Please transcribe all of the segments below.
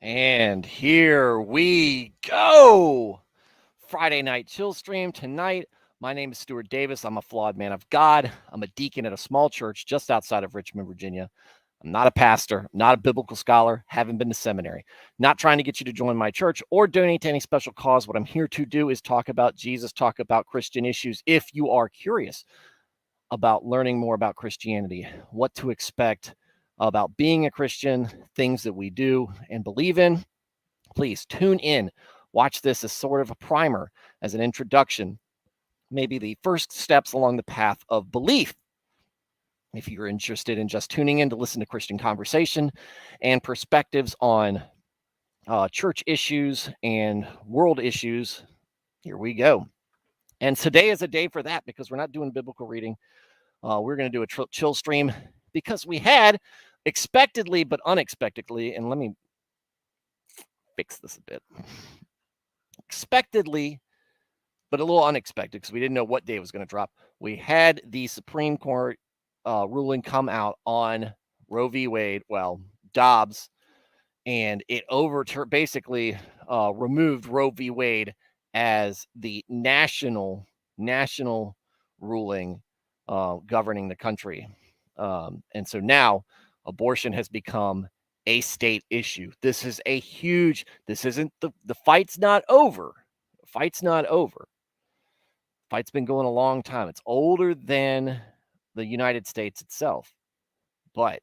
And here we go. Friday night chill stream tonight. My name is Stuart Davis. I'm a flawed man of God. I'm a deacon at a small church just outside of Richmond, Virginia. I'm not a pastor, I'm not a biblical scholar, haven't been to seminary. Not trying to get you to join my church or donate to any special cause. What I'm here to do is talk about Jesus, talk about Christian issues. If you are curious about learning more about Christianity, what to expect about being a Christian, things that we do and believe in, please tune in. Watch this as sort of a primer, as an introduction, maybe the first steps along the path of belief. If you're interested in just tuning in to listen to Christian conversation and perspectives on church issues and world issues, here we go. And today is a day for that because we're not doing biblical reading. We're going to do a chill stream because we had expectedly but unexpectedly, and let me fix this a bit. Expectedly, but a little unexpected because we didn't know what day it was going to drop. We had the Supreme Court ruling come out on Roe v. Wade, Dobbs, and it basically removed Roe v. Wade as the national ruling governing the country. And so now abortion has become a state issue. This is a huge, this isn't the fight's not over. The fight's not over. The fight's been going a long time. It's older than the United States itself, but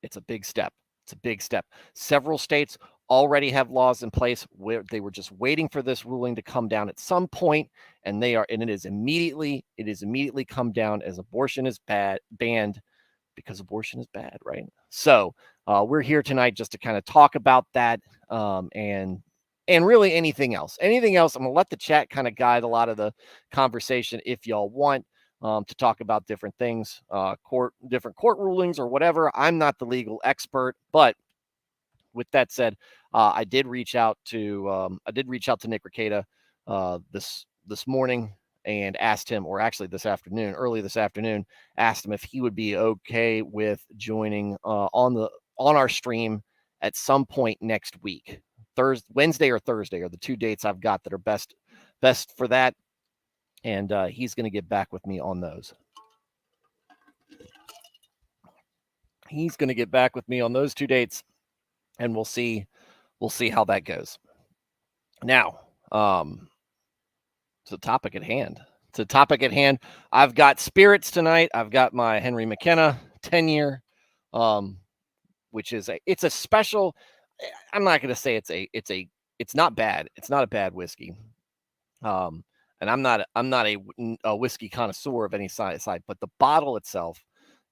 it's a big step. It's a big step. Several states already have laws in place where they were just waiting for this ruling to come down at some point, and it is immediately come down as abortion is banned because abortion is bad, right? So we're here tonight just to kind of talk about that and really anything else. I'm going to let the chat kind of guide a lot of the conversation if y'all want to talk about different things, different court rulings or whatever. I'm not the legal expert, but with that said, I did reach out to Nick Rekieta this morning and asked him, or actually early this afternoon, asked him if he would be okay with joining on our stream at some point next week. Wednesday or Thursday are the two dates I've got that are best for that. And he's going to get back with me on those. He's going to get back with me on those two dates, and we'll see how that goes. Now, it's a topic at hand. I've got spirits tonight. I've got my Henry McKenna 10-year, which is it's a special. I'm not going to say it's not bad. It's not a bad whiskey. And I'm not a whiskey connoisseur of any side, but the bottle itself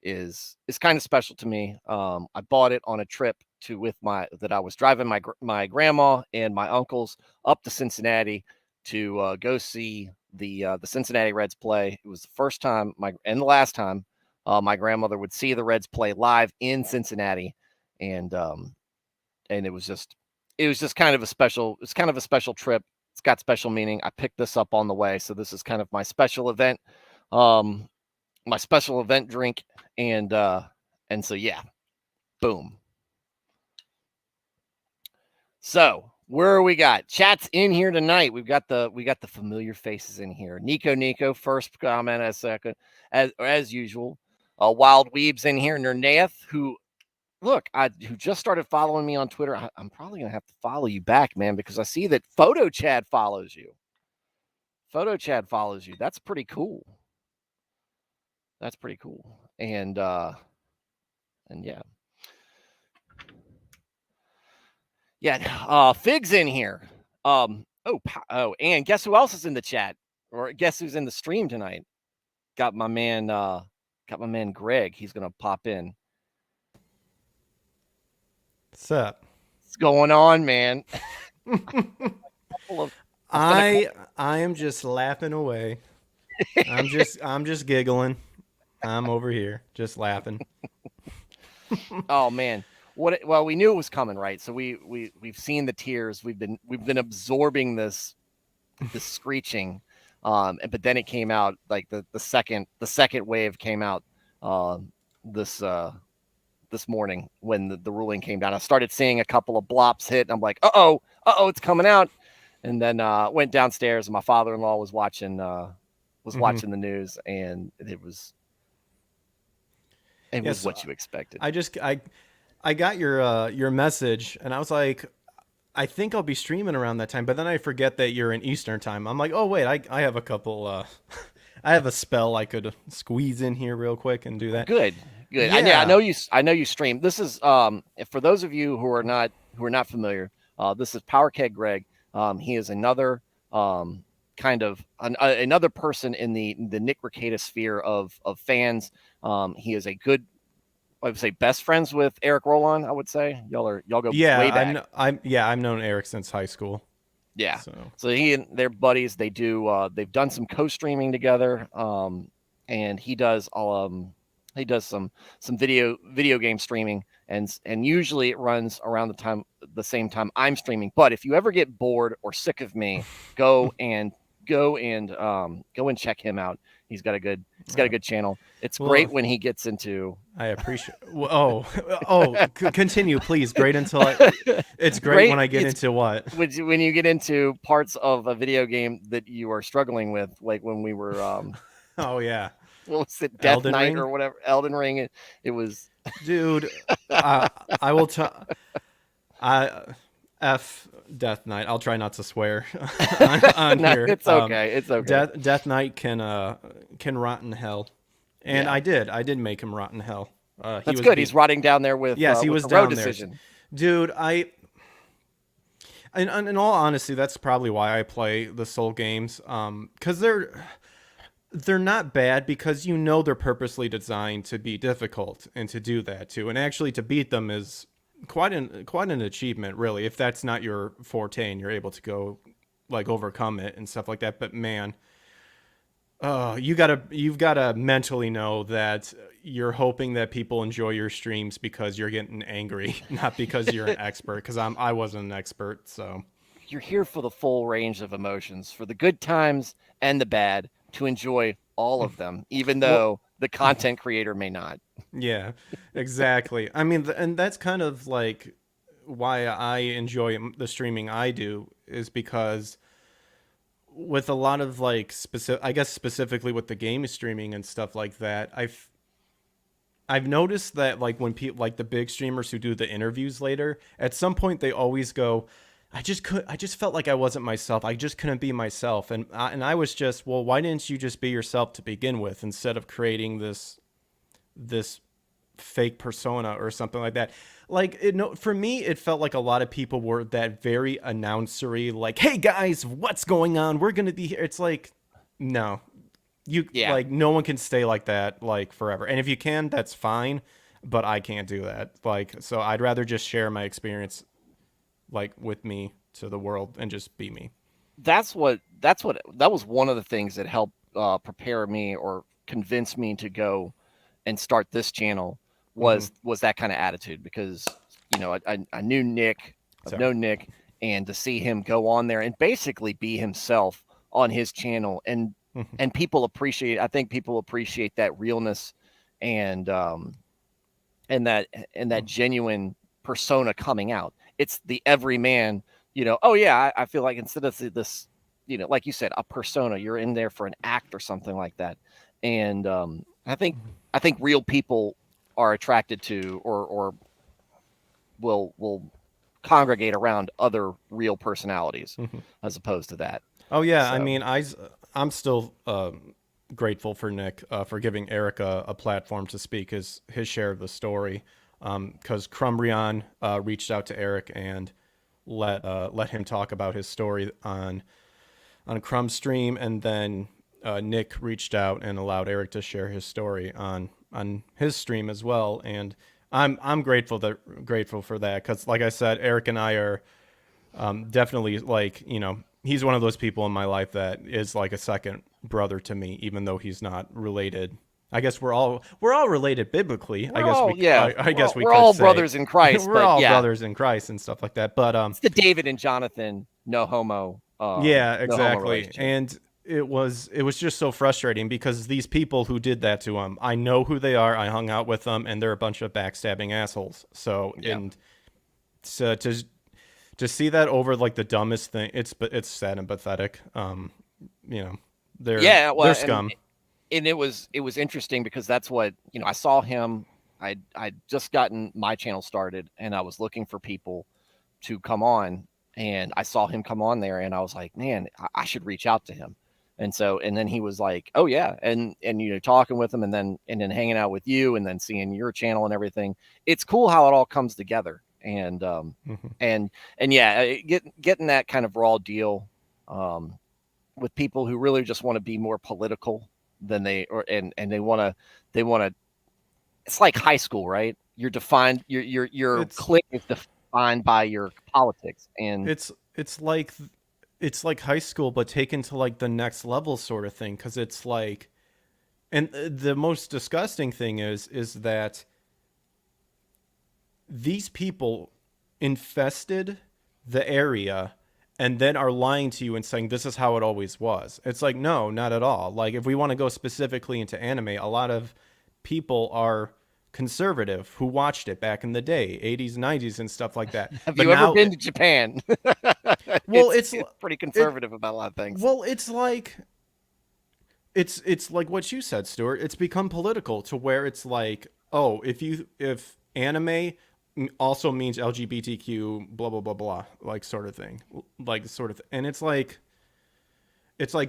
is kind of special to me. I bought it on a trip that I was driving my grandma and my uncles up to Cincinnati to go see the Cincinnati Reds play. It was the first time and the last time my grandmother would see the Reds play live in Cincinnati, and it was just kind of a special. It's kind of a special trip. It's got special meaning. I picked this up on the way, so this is kind of my special event, drink, and so yeah, boom. So where we got chats in here tonight? We got the familiar faces in here. Nico, first comment, as second, as usual. Wild Weebs in here. Nernath, who just started following me on Twitter. I'm probably going to have to follow you back, man, because I see that Photo Chad follows you. That's pretty cool. And yeah. Yeah, Fig's in here. And guess who else is in the chat? Or guess who's in the stream tonight? Got my man Greg. He's going to pop in. What's up? What's going on, man? I am just laughing away. I'm just giggling. I'm over here just laughing. Oh man. Well, we knew it was coming, right? So we've seen the tears. We've been absorbing this screeching. But then it came out, like the second wave came out this this morning when the ruling came down. I started seeing a couple of blops hit, and I'm like, it's coming out. And then went downstairs, and my father-in-law was watching watching the news, and it was what you expected. I got your message, and I was like, I think I'll be streaming around that time, but then I forget that you're in Eastern time. I'm like, oh wait, I have a couple. I have a spell I could squeeze in here real quick and do that. Good. Yeah. I know you stream. This is for those of you who are not familiar. This is Power Keg Greg. He is another kind of another person in the Nick Rekieta sphere of fans. He is a good, I would say, best friends with Eric Roland. I would say y'all go way back. I've known Eric since high school. Yeah. So he and their buddies, they've done some co-streaming together. And he does some video game streaming, and usually it runs around the same time I'm streaming. But if you ever get bored or sick of me, go and check him out. He's got a good channel. It's great when he gets into. I appreciate. Continue, please. It's great when I get into what? When you get into parts of a video game that you are struggling with, like when we were. Oh yeah. What was it? Death Elden Knight Ring? Or whatever. Elden Ring. It was. Dude, I will tell. F Death Knight. I'll try not to swear on no, here. It's okay. It's okay. Death Knight can rot in hell, and I did make him rot in hell. That's good. He's rotting down there with. Yes, he with was the road down there. Decision. Dude, in all honesty, that's probably why I play the Soul games. Because they're not bad, because they're purposely designed to be difficult and to do that too, and actually to beat them is quite an achievement, really, if that's not your forte and you're able to go like overcome it and stuff like that. But man, you've gotta mentally know that you're hoping that people enjoy your streams because you're getting angry, not because you're an expert. Because I wasn't an expert, so you're here for the full range of emotions, for the good times and the bad, to enjoy all of them, even though the content creator may not. Yeah, exactly. I mean, and that's kind of like why I enjoy the streaming I do, is because with a lot of like specifically with the game streaming and stuff like that, I've noticed that like when people like the big streamers who do the interviews later, at some point they always go, I just felt like I wasn't myself. I just couldn't be myself. And I was just, well, why didn't you just be yourself to begin with, instead of creating this fake persona or something like that? Like, for me, it felt like a lot of people were that very announcery, like, hey guys, what's going on? We're going to be here. It's like, no, like no one can stay like that, like forever. And if you can, that's fine, but I can't do that. Like, so I'd rather just share my experience like with me to the world and just be me. That was one of the things that helped prepare me or convince me to go and start this channel was that kind of attitude, because I knew Nick, I've known Nick, and to see him go on there and basically be himself on his channel, and people appreciate, I think people appreciate that realness and that genuine persona coming out. It's the everyman, I feel like instead of this, like you said, a persona, you're in there for an act or something like that. And I think real people are attracted to or will congregate around other real personalities as opposed to that. Oh yeah. So. I mean, I'm still grateful for Nick for giving Eric a platform to speak his share of the story. Because Crumbrion reached out to Eric and let him talk about his story on Crumb's stream, and then Nick reached out and allowed Eric to share his story on his stream as well. And I'm grateful for that, because like I said, Eric and I are definitely like, he's one of those people in my life that is like a second brother to me, even though he's not related. I guess we're all related biblically. We're all brothers in Christ. We're all brothers in Christ and stuff like that. But it's the David and Jonathan no homo. Yeah, exactly. No homo, and it was just so frustrating because these people who did that to him, I know who they are. I hung out with them, and they're a bunch of backstabbing assholes. So Yeah. and so to see that over like the dumbest thing, it's sad and pathetic. You know, Yeah, they're well, scum. and it was interesting because that's what, I saw him. I'd just gotten my channel started, and I was looking for people to come on, and I saw him come on there, and I was like, man, I should reach out to him. And then he was like, oh yeah, and talking with him, and then hanging out with you, and then seeing your channel and everything. It's cool how it all comes together, Mhm. and yeah, getting that kind of raw deal, with people who really just want to be more political than and they want to. It's like high school, right? You're defined. Your It's clique is defined by your politics, and it's it's like it's like high school, but taken to like the next level sort of thing. Because it's like, and the most disgusting thing is that these people infested the area and then are lying to you and saying this is how it always was. It's like, no, not at all. Like, if we want to go specifically into anime, a lot of people are conservative who watched it back in the day, 80s, 90s and stuff like that. have But you ever now been to Japan? well, It's pretty it conservative about a lot of things. well, it's like it's like what you said, Stuart. It's become political to where it's like, oh, if anime also means LGBTQ, blah blah blah blah, like sort of thing, like sort of, and it's like,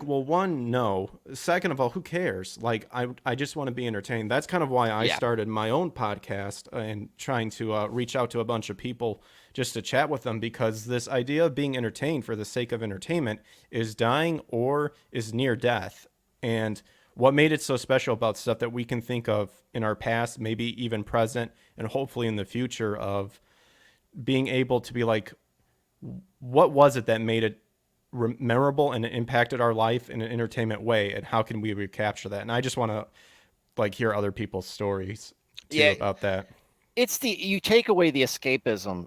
well, one, no. Second of all, who cares? Like, I just want to be entertained. That's kind of why I Yeah, started my own podcast and trying to reach out to a bunch of people just to chat with them, because this idea of being entertained for the sake of entertainment is dying or is near death. And what made it so special about stuff that we can think of in our past, maybe even present, and hopefully in the future, of being able to be like, what was it that made it memorable and it impacted our life in an entertainment way, and how can we recapture that? And I just want to like hear other people's stories too yeah. about that. It's you take away the escapism.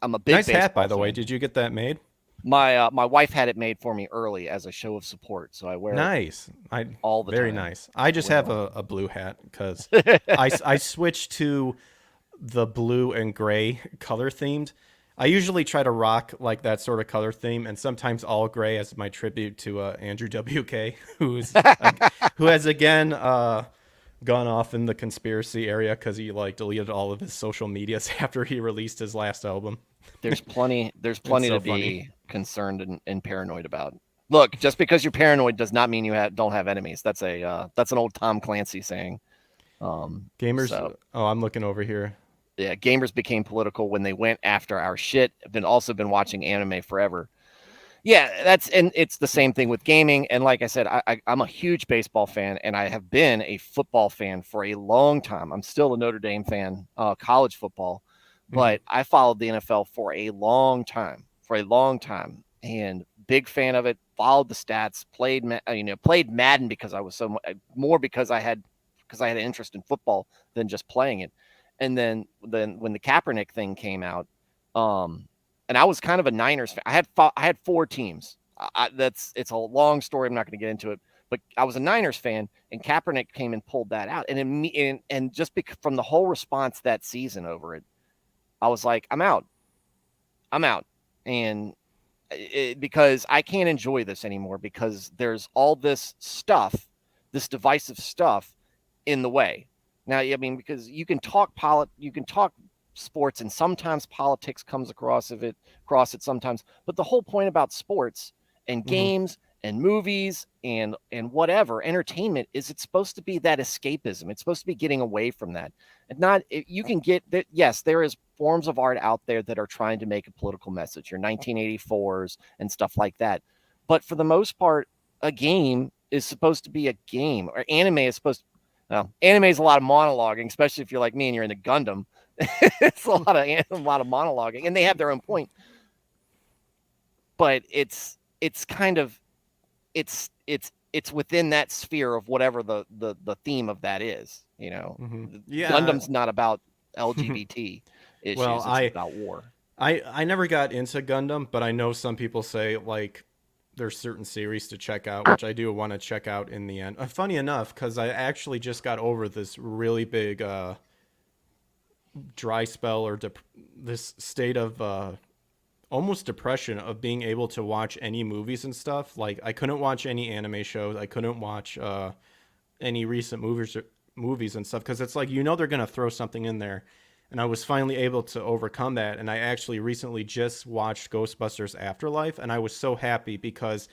I'm a big Nice hat, by baseball the way. fan. Did you get that made? My wife had it made for me early as a show of support, so I wear it Nice. I all the Very time. nice. I I just wear it have all a blue hat because the I switched to the blue and gray color themed. I usually try to rock like that sort of color theme, and sometimes all gray as my tribute to Andrew WK, time. who has again gone off in the conspiracy area because he like deleted all of his social medias after he released his last album. There's It's plenty so to funny. be concerned and paranoid about. Look, just because you're paranoid does not mean don't have enemies. That's an old Tom Clancy saying. Gamers. So Oh, I'm looking over here. yeah, gamers became political when they went after our shit. I've been watching anime forever. Yeah, and it's the same thing with gaming. And like I said, I'm a huge baseball fan, and I have been a football fan for a long time. I'm still a Notre Dame fan, college football, Hmm. but I followed the NFL for a long time, and big fan of it. Followed the stats, played Madden because I was more because I had an interest in football than just playing it. And then when the Kaepernick thing came out, um, and I was kind of a Niners fan. I had four teams. It's a long story. I'm not going to get into it, but I was a Niners fan, and Kaepernick came and pulled that out, and just from the whole response that season over it, I was like, I'm out, and because I can't enjoy this anymore because there's all this stuff, this divisive stuff in the way. Now, I mean, because you can talk sports, and sometimes politics comes across it sometimes. But the whole point about sports and Hmm. games and movies and whatever entertainment is it's supposed to be that escapism. It's supposed to be getting away from that. And not you can get that. Yes, there is forms of art out there that are trying to make a political message, your 1984s and stuff like that. But for the most part, a game is supposed to be a game, or anime is supposed to. Well, anime is a lot of monologuing, especially if you're like me and you're in the Gundam. It's a lot of monologuing, and they have their own point. But it's kind of it's within that sphere of whatever the theme of that is. Hmm. Yeah. Gundam's not about LGBT Well, issues; it's about war. I never got into Gundam, but I know some people say like there's certain series to check out, which I do want to check out in the end. Funny enough, because I actually just got over this really big dry spell or this state of almost depression of being able to watch any movies and stuff. Like I couldn't watch any anime shows. I couldn't watch any recent movies and stuff because it's like they're gonna throw something in there. And I was finally able to overcome that. And I actually recently just watched Ghostbusters Afterlife, and I was so happy because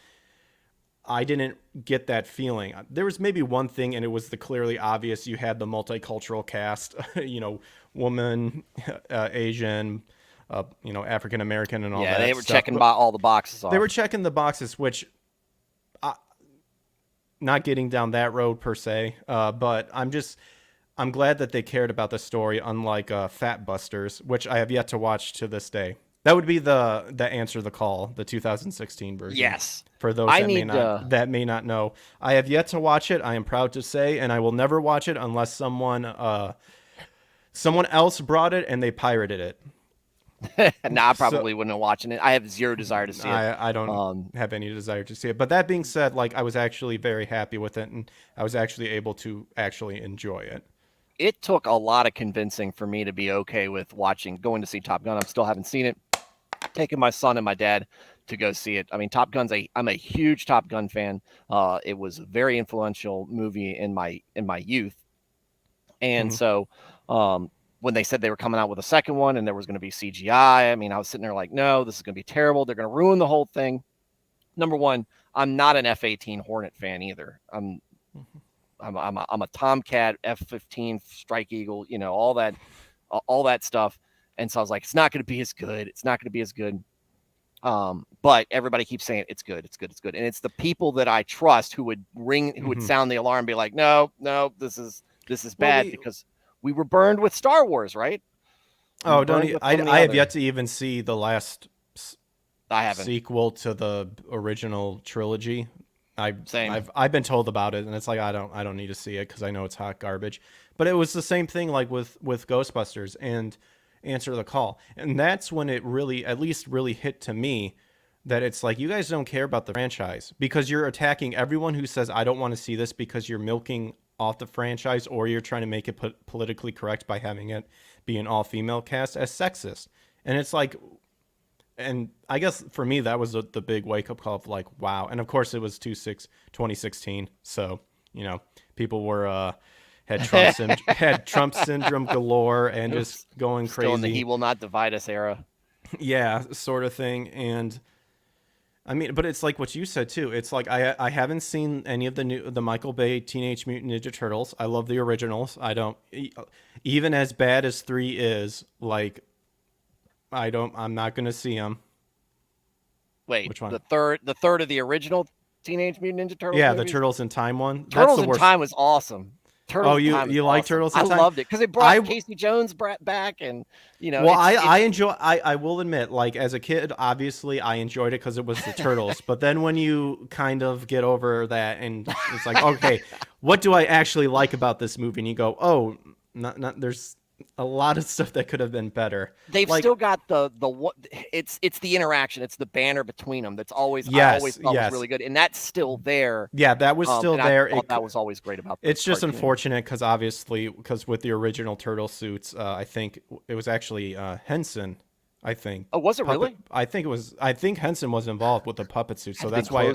I didn't get that feeling. There was maybe one thing, and it was the clearly obvious. You had the multicultural cast, woman, Asian, African American, and all that. Yeah, they were stuff. checking all the boxes off. They were checking the boxes, which, not getting down that road per se, but I'm glad that they cared about the story, unlike Fat Busters, which I have yet to watch to this day. That would be the Answer the Call, the 2016 version. Yes. For those that may not know. I have yet to watch it, I am proud to say, and I will never watch it unless someone else brought it and they pirated it. Nah, I probably wouldn't have watching it. I have zero desire to see it. I don't have any desire to see it. But that being said, like I was actually very happy with it, and I was actually able to actually enjoy it. It took a lot of convincing for me to be okay with going to see Top Gun. I still haven't seen it. Taking my son and my dad to go see it. I mean, I'm a huge Top Gun fan. It was a very influential movie in my youth. And so when they said they were coming out with a second one and there was going to be CGI, I mean, I was sitting there like, no, this is going to be terrible. They're going to ruin the whole thing. Number one, I'm not an F-18 Hornet fan either. I'm a Tomcat, F-15 Strike Eagle, all that stuff. And so I was like, it's not going to be as good. It's not going to be as good. But everybody keeps saying it's good. It's good. It's good. And it's the people that I trust who would sound the alarm and be like, no, this is bad because we were burned with Star Wars, right? I have yet to even see the last sequel to the original trilogy. I've been told about it, and it's like I don't need to see it because I know it's hot garbage. But it was the same thing like with Ghostbusters and Answer the Call, and that's when it really hit to me that it's like you guys don't care about the franchise because you're attacking everyone who says I don't want to see this because you're milking off the franchise, or you're trying to make it politically correct by having it be an all-female cast as sexist. And it's like, and I guess for me that was the big wake-up call of like, wow. And of course it was 2016, so people were had Trump syndrome galore and just going crazy. Still in the "he will not divide us" era. Yeah, sort of thing. And I mean, but it's like what you said too. It's like I haven't seen any of the Michael Bay Teenage Mutant Ninja Turtles. I love the originals. I don't, even as bad as 3 is, like I'm not gonna see them. Wait, which one? The third of the original Teenage Mutant Ninja Turtles? Yeah, movies? The Turtles in Time one. Turtles in Time was awesome. You like Turtles in Time? I loved it because it brought Casey Jones back, and Well, I will admit, like as a kid, obviously I enjoyed it because it was the Turtles. But then when you kind of get over that, and it's like, okay, what do I actually like about this movie? And you go, oh, not there's a lot of stuff that could have been better. They've still got it's the interaction, it's the banner between them that's always I always thought was really good, and that's still there. Yeah, that was still there. That was always great about. It's just unfortunate because with the original turtle suits, I think it was actually Henson. I think. Oh, was it really? I think Henson was involved with the puppet suit, so that's why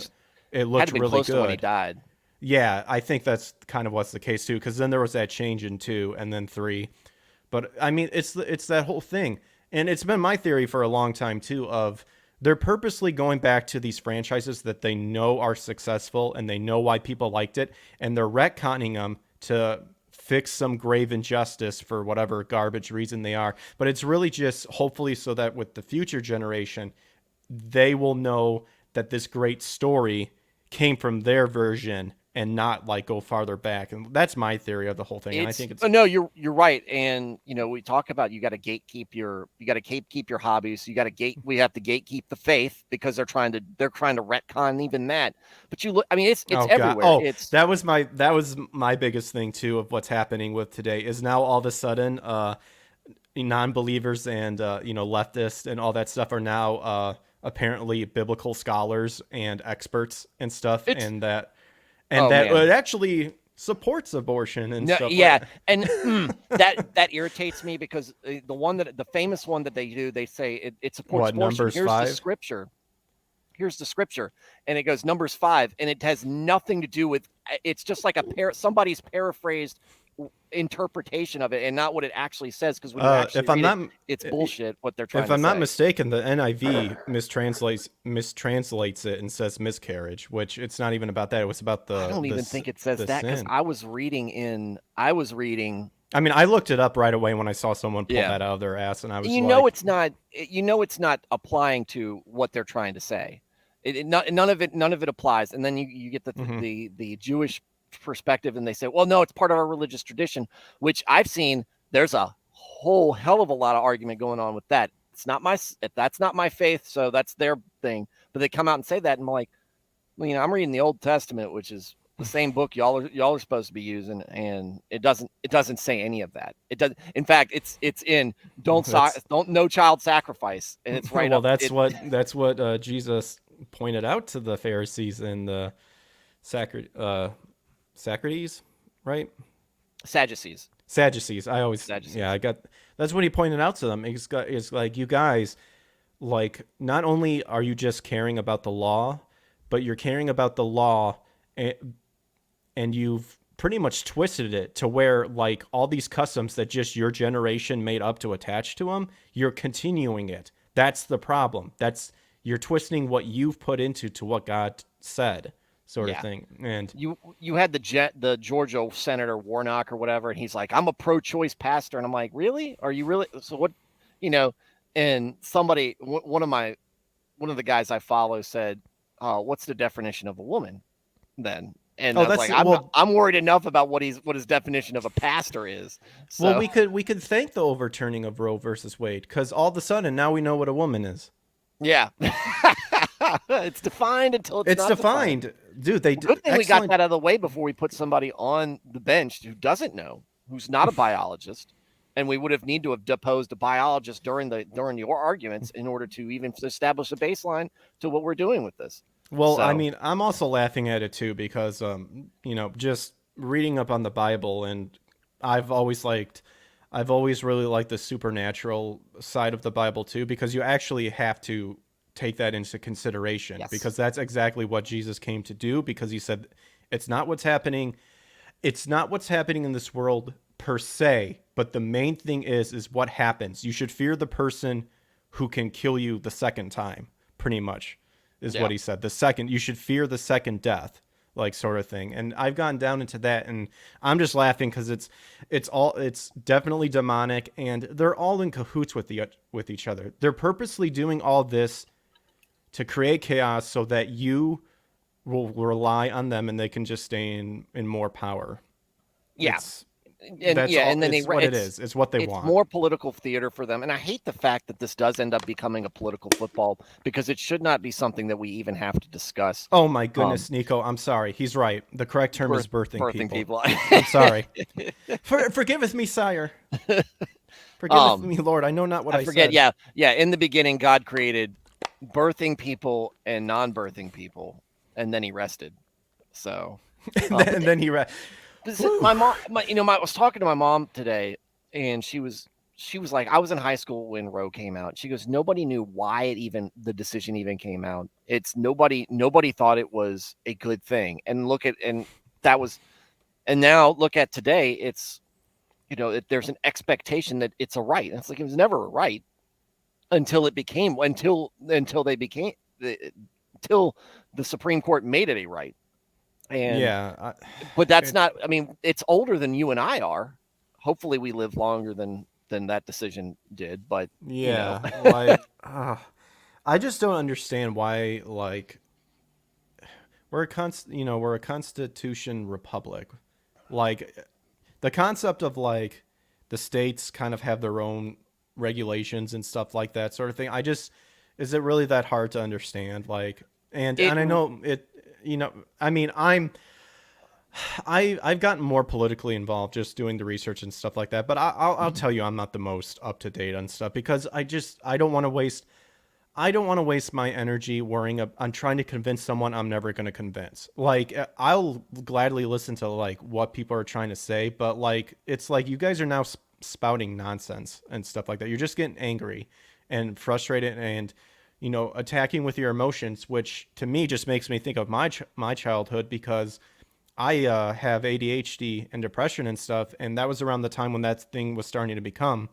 it looked really close good to when he died. Yeah, I think that's kind of what's the case too, because then there was that change in 2 and then 3. But I mean, it's that whole thing, and it's been my theory for a long time too. Of they're purposely going back to these franchises that they know are successful and they know why people liked it, and they're retconning them to fix some grave injustice for whatever garbage reason they are. But it's really just hopefully so that with the future generation, they will know that this great story came from their version and not like go farther back. And that's my theory of the whole thing. And I think it's no, you're right. And we talk about you got to gatekeep your hobbies. We have to gatekeep the faith because they're trying to retcon even that. But you look, I mean, it's everywhere. Oh, that was my biggest thing too of what's happening with today is now all of a sudden non-believers and leftists and all that stuff are now apparently biblical scholars and experts and stuff, It's and that oh man. it actually supports abortion and No, stuff yeah, like and that irritates me because the famous one that they do, they say it supports what, abortion. Numbers 5? Here's the scripture, and it goes Numbers 5, and it has nothing to do with. It's just like somebody's paraphrased interpretation of it, and not what it actually says. Because when you actually If I'm read it, not it's bullshit what they're trying if to I'm not say. mistaken, the NIV mistranslates it and says miscarriage, which it's not even about that. It was about I don't even think it says the that because sin. I was reading. I mean, I looked it up right away when I saw someone pull Yeah, that out of their ass, and I was you know like, it's not. You know it's not applying to what they're trying to say. None of it applies. And then you get mhm. the Jewish perspective, and they say, well, no, it's part of our religious tradition, which I've seen. There's a whole hell of a lot of argument going on with that. That's not my faith, so that's their thing. But they come out and say that, and I'm like, well, I'm reading the Old Testament, which is the same book y'all are supposed to be using, and it doesn't say any of that. It does. In fact, it's in don't no child sacrifice, and it's right Well, up. that's what Jesus pointed out to the Pharisees in the Socrates, right? Sadducees. Sadducees. I always, Sadducees. yeah, I got. That's what he pointed out to them. It's like, you guys, like, not only are you just caring about the law, but you're caring about the law, and you've pretty much twisted it to where, like, all these customs that just your generation made up to attach to them, you're continuing it. That's the problem. You're twisting what you've put into to what God said, sort of thing. And you had the Georgia Senator Warnock or whatever, and he's like, I'm a pro-choice pastor, and I'm like, really? Are you really? So what? And somebody, one of the guys I follow said, what's the definition of a woman then? And I was like, I'm worried enough about what his definition of a pastor is. So. Well, we could thank the overturning of Roe versus Wade, because all of a sudden now we know what a woman is. Yeah. It's defined until it's not defined. Dude, good thing we got that out of the way before we put somebody on the bench who doesn't know, who's not a biologist. And we would have need to have deposed a biologist during your arguments in order to even establish a baseline to what we're doing with this. Well, so. I mean, I'm also laughing at it too because, just reading up on the Bible, and I've always really liked the supernatural side of the Bible too, because you actually have to take that into consideration, because that's exactly what Jesus came to do, because he said, it's not what's happening in this world per se, but the main thing is what happens. You should fear the person who can kill you the second time, pretty much. Is what he said. You should fear the second death, like, sort of thing. And I've gone down into that, and I'm just laughing because it's definitely demonic, and they're all in cahoots with each other. They're purposely doing all this to create chaos so that you will rely on them and they can just stay in more power. Yeah. And then it's what they want. It's more political theater for them. And I hate the fact that this does end up becoming a political football, because it should not be something that we even have to discuss. Oh my goodness, Nico, I'm sorry. He's right. The correct term is birthing people. I'm sorry. Forgiveth me, sire. Forgiveth me, Lord. I know not what I forget. said. Yeah. In the beginning, God created birthing people and non-birthing people, and then he rested. So and then he rested. My mom, I was talking to my mom today, and she was like, I was in high school when Roe came out. She goes, nobody knew why the decision even came out. It's nobody thought it was a good thing. And now look at today. It's, there's an expectation that it's a right. And it's like, it was never a right until the Supreme Court made it a right. And but that's not. I mean, it's older than you and I are. Hopefully, we live longer than that decision did. But I just don't understand why. Like, we're a constitution republic. Like, the concept of, like, the states kind of have their own regulations and stuff like that, sort of thing. Is it really that hard to understand? Like, and I know it. I mean, I've gotten more politically involved just doing the research and stuff like that. But I'll tell you, I'm not the most up to date on stuff, because I don't want to waste. I don't want to waste my energy worrying on trying to convince someone I'm never going to convince. Like, I'll gladly listen to like what people are trying to say, but like it's like you guys are now spouting nonsense and stuff like that. You're just getting angry and frustrated and attacking with your emotions, which to me just makes me think of my childhood because I have ADHD and depression and stuff, and that was around the time when that thing was starting to become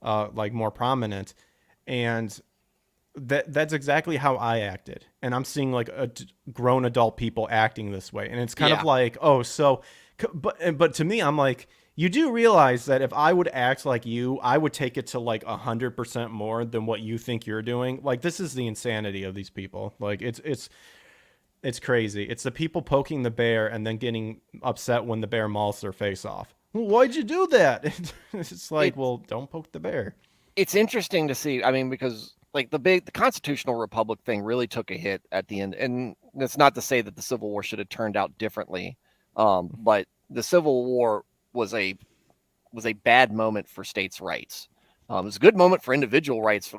like more prominent, and that's exactly how I acted. And I'm seeing like grown adult people acting this way. And it's kind of like, oh, so, but to me, I'm like, you do realize that if I would act like you, I would take it to like 100% more than what you think you're doing. Like, this is the insanity of these people. Like, it's crazy. It's the people poking the bear and then getting upset when the bear mauls their face off. Why'd you do that? It's like, well, don't poke the bear. It's interesting to see. I mean, because like the constitutional republic thing really took a hit at the end, and that's not to say that the Civil War should have turned out differently, but the Civil War was a bad moment for states' rights. It was a good moment for individual rights, for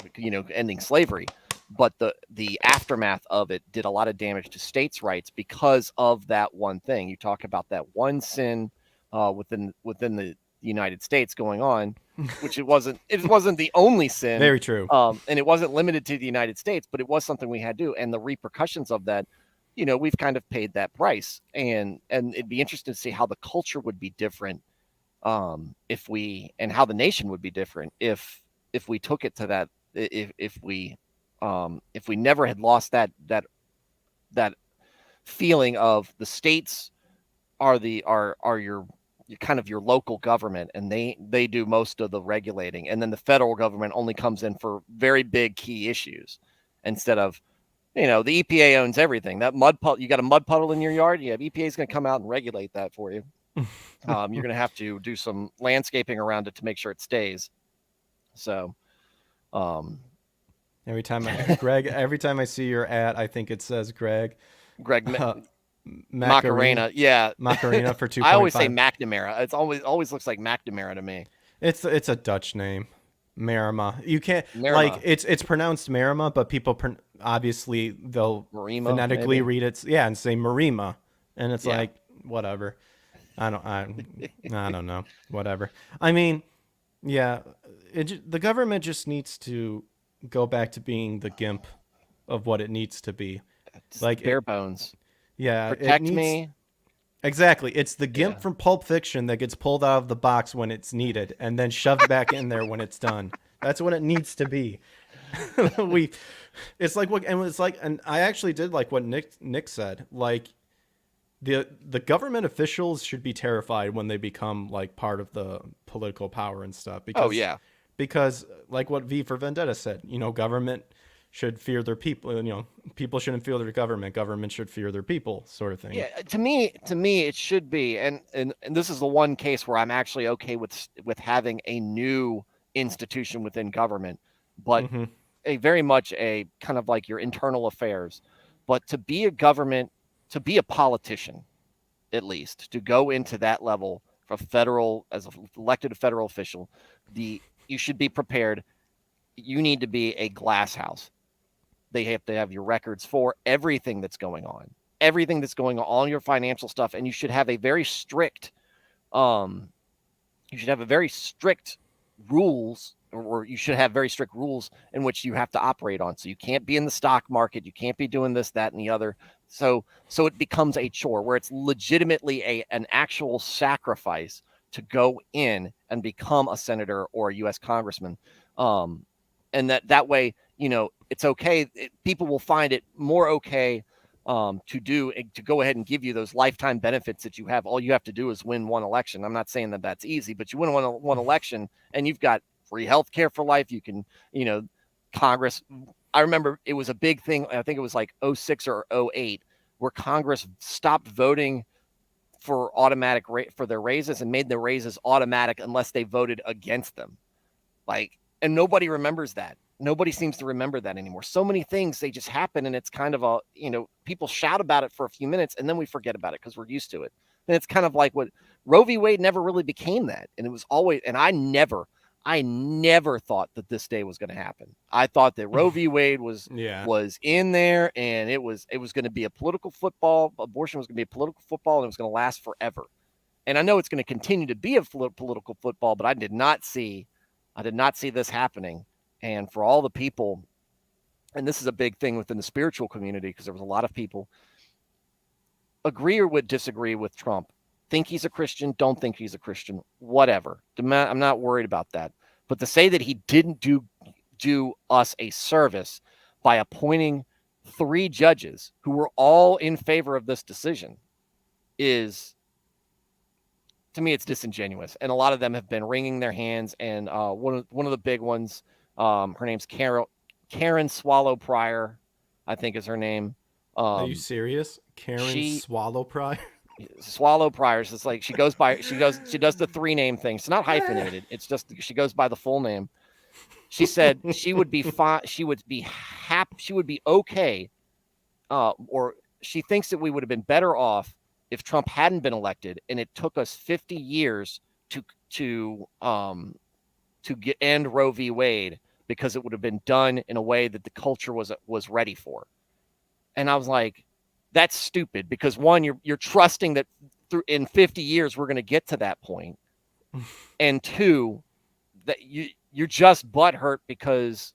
ending slavery, but the aftermath of it did a lot of damage to states' rights because of that one thing. You talk about that one sin within the United States going on, which it wasn't the only sin. Very true. And it wasn't limited to the United States, but it was something we had to do. And the repercussions of that, we've kind of paid that price. And it'd be interesting to see how the culture would be different and how the nation would be different if we took it to that, if we never had lost that feeling of the states are your kind of your local government, and they do most of the regulating, and then the federal government only comes in for very big key issues instead of the EPA owns everything. That you got a mud puddle in your yard, EPA is going to come out and regulate that for you. You're going to have to do some landscaping around it to make sure it stays. So every time I see your ad, I think it says Greg Macarena, yeah, Macarena for 2.5. I always say McNamara. It's always looks like McNamara to me. It's a Dutch name, Marima. You can't Marima. Like it's pronounced Marima, but people obviously they'll Marima, phonetically maybe? read it, and say Marima, and it's like whatever. I don't know, whatever. I mean, yeah, the government just needs to go back to being the GIMP of what it needs to be. It's like bare bones. Yeah, Protect me. Exactly. It's the GIMP from Pulp Fiction that gets pulled out of the box when it's needed and then shoved back in there when it's done. That's what it needs to be. It's like and I actually did like what Nick said. Like the government officials should be terrified when they become like part of the political power and stuff. Because like what V for Vendetta said, government should fear their people. People shouldn't fear their government. Government should fear their people, sort of thing. Yeah, to me, it should be, and this is the one case where I'm actually okay with having a new institution within government, but a very much a kind of like your internal affairs. But to be a government, to be a politician, at least to go into that level for as an elected federal official, you should be prepared. You need to be a glass house. They have to have your records for everything that's going on, all your financial stuff. And you should have a very strict, rules, or you should have very strict rules in which you have to operate on. So you can't be in the stock market. You can't be doing this, that, and the other. So it becomes a chore where it's legitimately an actual sacrifice to go in and become a senator or a U.S. congressman. And that way, it's okay. People will find it more okay to go ahead and give you those lifetime benefits that you have. All you have to do is win one election. I'm not saying that that's easy, but you win one election and you've got free health care for life. You can, Congress. I remember it was a big thing. I think it was like 06 or 08 where Congress stopped voting for for their raises and made the raises automatic unless they voted against them. And nobody remembers that. Nobody seems to remember that anymore. So many things, they just happen, and it's kind of people shout about it for a few minutes, and then we forget about it because we're used to it. And it's kind of like what Roe v. Wade never really became that. And it was always, and I I never thought that this day was going to happen. I thought that Roe v. Wade was in there, and it was going to be a political football. Abortion was going to be a political football, and it was going to last forever. And I know it's going to continue to be a political football, but I did not see this happening. And for all the people, and this is a big thing within the spiritual community, because there was a lot of people agree or would disagree with Trump. Think he's a Christian, don't think he's a Christian, whatever. I'm not worried about that. But to say that he didn't do us a service by appointing 3 judges who were all in favor of this decision is, to me, it's disingenuous. And a lot of them have been wringing their hands. And one of the big ones, her name's Karen Swallow Pryor, I think is her name. Are you serious? Karen Swallow Pryor? Swallow Pryor. It's like she does the 3-name thing. It's not hyphenated. It's just she goes by the full name. She said she would be fine. She would be happy. She would be okay. Or she thinks that we would have been better off if Trump hadn't been elected, and it took us 50 years to end Roe v. Wade, because it would have been done in a way that the culture was ready for. And I was like, that's stupid, because one, you're trusting that in 50 years we're going to get to that point, and two, that you're just butthurt because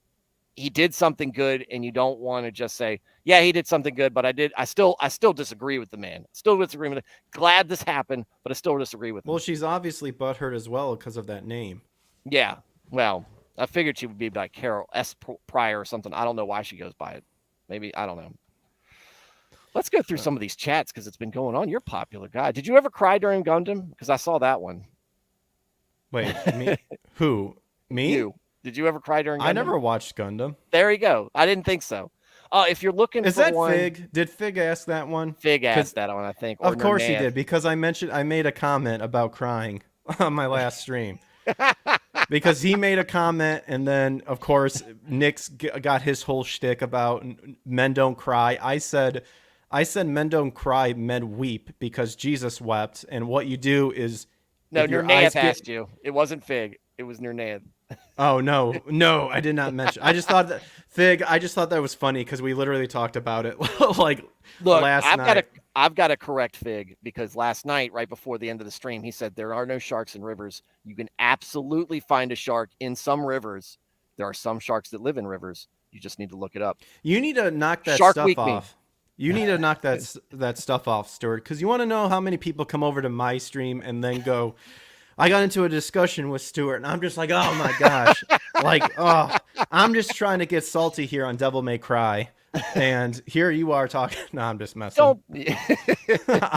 he did something good, and you don't want to just say, yeah, he did something good, but I still disagree with the man. Still disagree with it. Glad this happened, but I still disagree with him. Well, she's obviously butthurt as well because of that name. Yeah. Well, I figured she would be like Carol S. Pryor or something. I don't know why she goes by it. Maybe, I don't know. Let's go through some of these chats because it's been going on. You're a popular guy. Did you ever cry during Gundam? Because I saw that one. Wait, me? Who? Me? You. Did you ever cry during Gundam? I never watched Gundam. There you go. I didn't think so. If you're looking Is for that one, Fig? Did Fig ask that one? Fig asked that one, I think. Of course he did, because I made a comment about crying on my last stream. Because he made a comment, and then, of course, Nick's got his whole shtick about men don't cry. I said men don't cry, men weep, because Jesus wept, and what you do is... No, Nurnaev asked you. It wasn't Fig. It was Nurnaev. Oh, no, I did not mention. I just thought that was funny because we literally talked about it last night. I've got to correct Fig, because last night, right before the end of the stream, he said there are no sharks in rivers. You can absolutely find a shark in some rivers. There are some sharks that live in rivers. You just need to look it up. You need to knock that Shark stuff Week off. You need to knock that stuff off, Stuart, because you want to know how many people come over to my stream and then go, I got into a discussion with Stuart, and I'm just like, oh my gosh. I'm just trying to get salty here on Devil May Cry. And here you are talking. No, I'm just messing.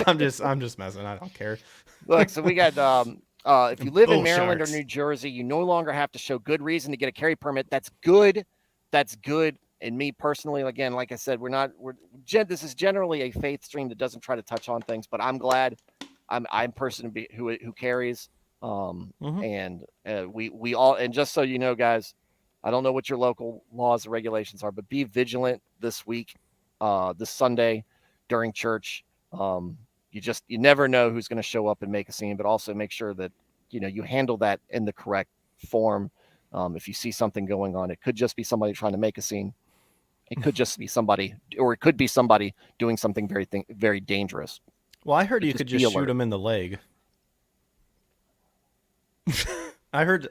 I'm just messing. I don't care. Look, so we got, if you live in Maryland or New Jersey, you no longer have to show good reason to get a carry permit. That's good. That's good. And me personally, again, like I said, this is generally a faith stream that doesn't try to touch on things, but I'm glad I'm a person who carries. And we all, and just so you know, guys, I don't know what your local laws and regulations are, but be vigilant this week, this Sunday during church. You never know who's going to show up and make a scene, but also make sure that, you handle that in the correct form. If you see something going on, it could just be somebody trying to make a scene. It could just be somebody, or it could be somebody doing something very dangerous. Well, I heard you could just shoot him in the leg. I heard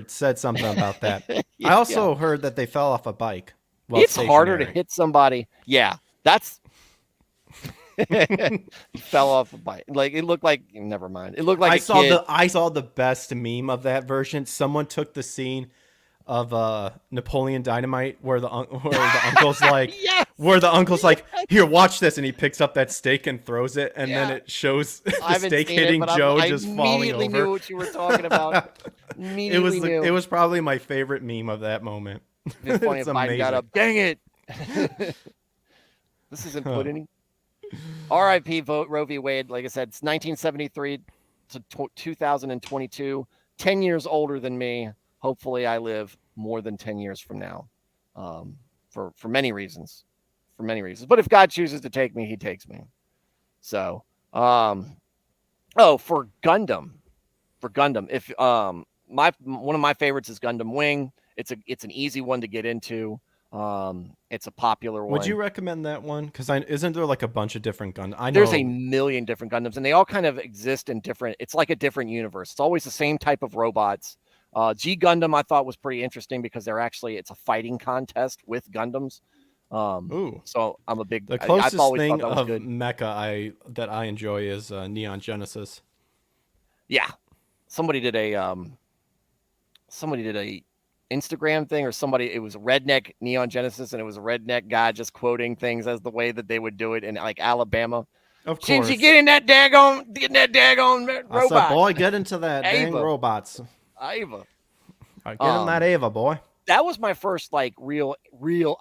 said something about that. I also heard that they fell off a bike. It's harder to hit somebody. Yeah, that's fell off a bike. Like, it looked like, never mind. It looked like I saw the best meme of that version. Someone took the scene of Napoleon Dynamite where the uncle's like, yes! where the uncle's like, here, watch this, and he picks up that steak and throws it, and then it shows the steak hitting Joe just falling over. I immediately knew what you were talking about. It was probably my favorite meme of that moment. It's funny if Biden got up. Dang it! This isn't put any. R.I.P. Vote Roe v. Wade. Like I said, it's 1973 to 2022. 10 years older than me. Hopefully I live more than 10 years from now, for many reasons, But if God chooses to take me, he takes me. So, for Gundam, if one of my favorites is Gundam Wing. It's an easy one to get into. It's a popular one. Would you recommend that one? Because isn't there like a bunch of different Gundam? I know there's a million different Gundams, and they all kind of exist in different. It's like a different universe. It's always the same type of robots. G Gundam I thought was pretty interesting because it's a fighting contest with Gundams. Ooh. So I'm a big. The closest I've thing thought that was of good. mecha that I enjoy is Neon Genesis. Yeah, somebody did a Instagram thing, or it was a redneck Neon Genesis, and it was a redneck guy just quoting things as the way that they would do it in like Alabama. Of course. Since you get in that daggone robot. I said, boy, get into that dang robots. Ava. Get in that Ava, boy. That was my first like real,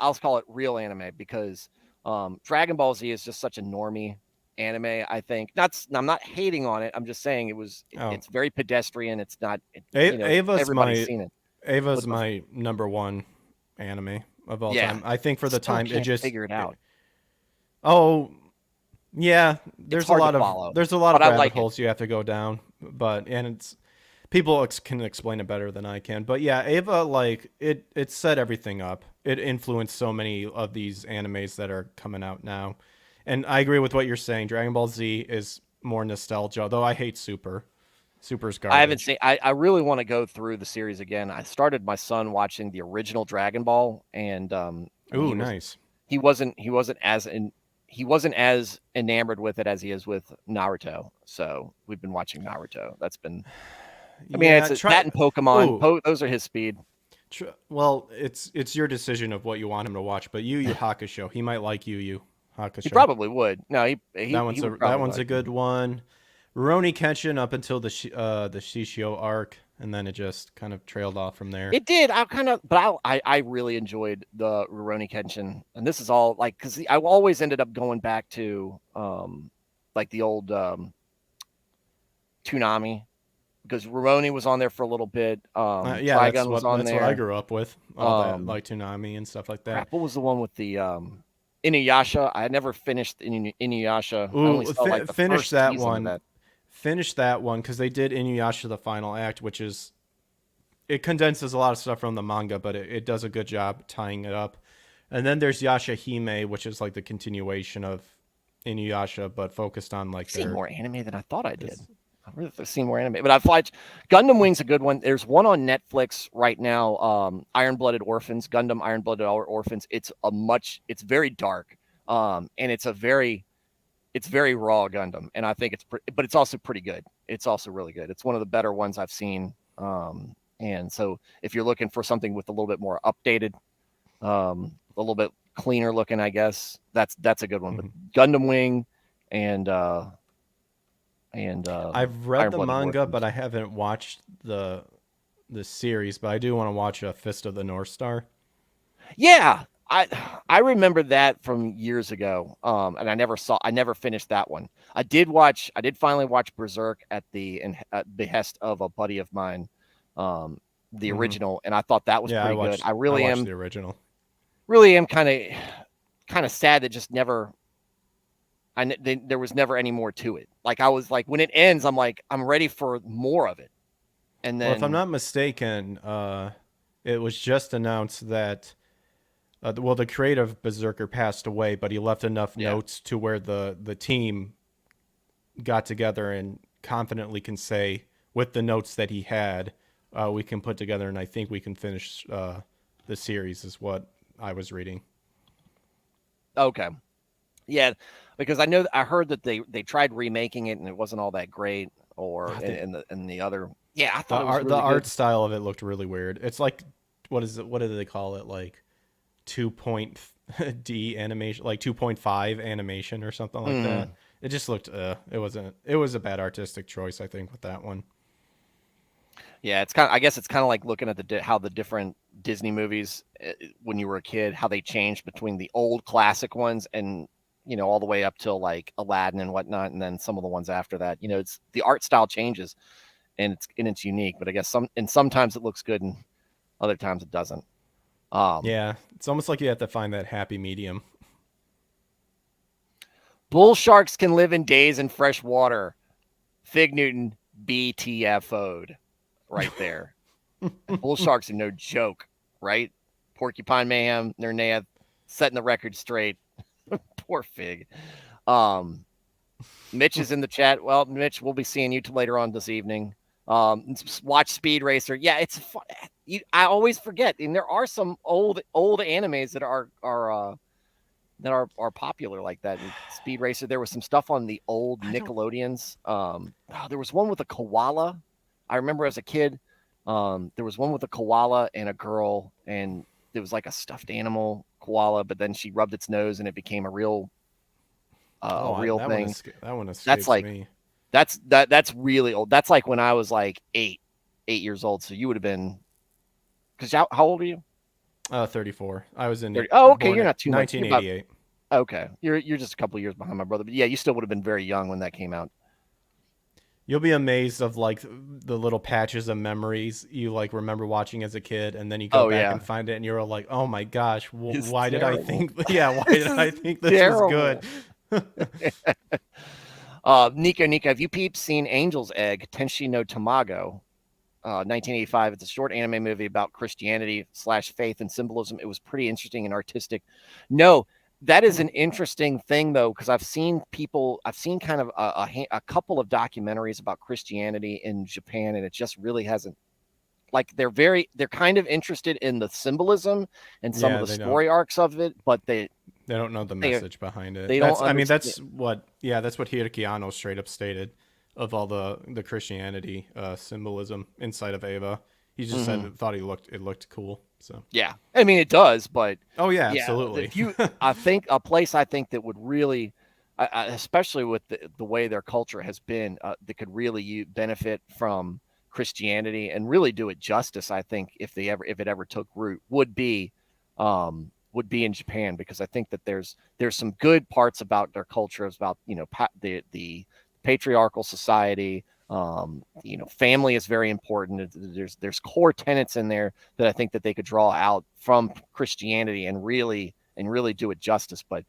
I'll call it real anime, because Dragon Ball Z is just such a normie anime. I think I'm not hating on it. I'm just saying it's very pedestrian. It's not. Everybody's seen it. Ava's my number one anime of all time. I think for the time it just figure it out. Yeah, there's a lot of rabbit holes you have to go down, and people can explain it better than I can. But yeah, Ava, like it set everything up. It influenced so many of these animes that are coming out now. And I agree with what you're saying. Dragon Ball Z is more nostalgia, though I hate Super. Super's garbage. I haven't seen. I really want to go through the series again. I started my son watching the original Dragon Ball, and nice. He wasn't as enamored with it as he is with Naruto. So we've been watching Naruto. That's been. That and Pokemon. Those are his speed. Well, it's your decision of what you want him to watch. But Yu Yu Hakusho, he might like Yu Yu Hakusho. He probably would. No, that one's a good one. Rurouni Kenshin up until the Shishio arc, and then it just kind of trailed off from there. It did. I really enjoyed the Rurouni Kenshin, and this is all like because I always ended up going back to like the old Toonami, because Rurouni was on there for a little bit. Trigun was on there. That's what I grew up with. All that, like Toonami and stuff like that. Crap, what was the one with the Inuyasha? I had never finished Inuyasha. Finish that one. Finish that one because they did Inuyasha the final act, which is it condenses a lot of stuff from the manga, but it does a good job tying it up. And then there's Yashahime, which is like the continuation of Inuyasha, but focused on like seen more anime than I thought I did. I've really seen more anime, but I've watched Gundam Wing's a good one. There's one on Netflix right now, Iron-Blooded Orphans, Gundam Iron-Blooded Orphans. It's very dark, and it's very raw Gundam, and I think but it's also pretty good. It's also really good. It's one of the better ones I've seen. And so if you're looking for something with a little bit more updated, a little bit cleaner looking, I guess that's a good one. Mm-hmm. But Gundam Wing and I've read the manga, Orphans. But I haven't watched the series. But I do want to watch Fist of the North Star. Yeah, I remember that from years ago. And I never finished that one. I did finally watch Berserk at the behest of a buddy of mine, the original, and I thought that was pretty good. I watched the original. Really am kind of sad that just never. There was never any more to it. Like I was like, when it ends, I'm like, I'm ready for more of it. And then, if I'm not mistaken, it was just announced that, the creator of Berserker passed away, but he left enough notes to where the team got together and confidently can say, with the notes that he had, we can put together, and I think we can finish the series, is what I was reading. Okay. Yeah, because I heard that they tried remaking it and it wasn't all that great, or in the other. Yeah, I thought the art style of it looked really weird. It's like what do they call it? Like 2.D animation, like 2.5 animation or something like that. It just looked it was a bad artistic choice, I think, with that one. Yeah, I guess it's kind of like looking at how the different Disney movies when you were a kid, how they changed between the old classic ones and all the way up till like Aladdin and whatnot, and then some of the ones after that. It's the art style changes, and it's unique. But I guess sometimes it looks good, and other times it doesn't. Yeah, it's almost like you have to find that happy medium. Bull sharks can live in days in fresh water. Fig Newton BTFO'd right there. And bull sharks are no joke, right? Porcupine Mayhem, Nernath, setting the record straight. Poor Fig. Mitch is in the chat. Well, Mitch, we'll be seeing you later on this evening. Watch Speed Racer. Yeah, it's fun. I always forget, and there are some old animes that are popular like that. And Speed Racer. There was some stuff on the old Nickelodeons. There was one with a koala. I remember as a kid. There was one with a koala and a girl, and it was like a stuffed animal koala, but then she rubbed its nose and it became a real thing. That one escapes me. That's really old. That's like when I was like 8 years old. So you would have been, because how old are you? 34. I was in. Oh, okay. You're not too much. 1988. Okay, you're just a couple of years behind my brother, but yeah, you still would have been very young when that came out. You'll be amazed of like the little patches of memories you like remember watching as a kid, and then you go back and find it, and you're like, "Oh my gosh, why did I think? Yeah, why did I think this was good?" Nico, have you peeps seen Angel's Egg, Tenshi no Tamago, 1985? It's a short anime movie about Christianity / faith and symbolism. It was pretty interesting and artistic. No, that is an interesting thing though, because I've seen kind of a couple of documentaries about Christianity in Japan, and it just really hasn't. Like they're kind of interested in the symbolism and some of the story arcs of it, but they don't know the message behind it. That's what Hiroki Anno straight up stated of all the Christianity symbolism inside of Eva. He just said thought it looked cool. So yeah, I mean it does, but absolutely. I think that would really, especially with the way their culture has been, that could really benefit from Christianity and really do it justice. I think if it ever took root, would be in Japan, because I think that there's some good parts about their culture, about the patriarchal society. Family is very important. There's core tenets in there that I think that they could draw out from Christianity and really do it justice. But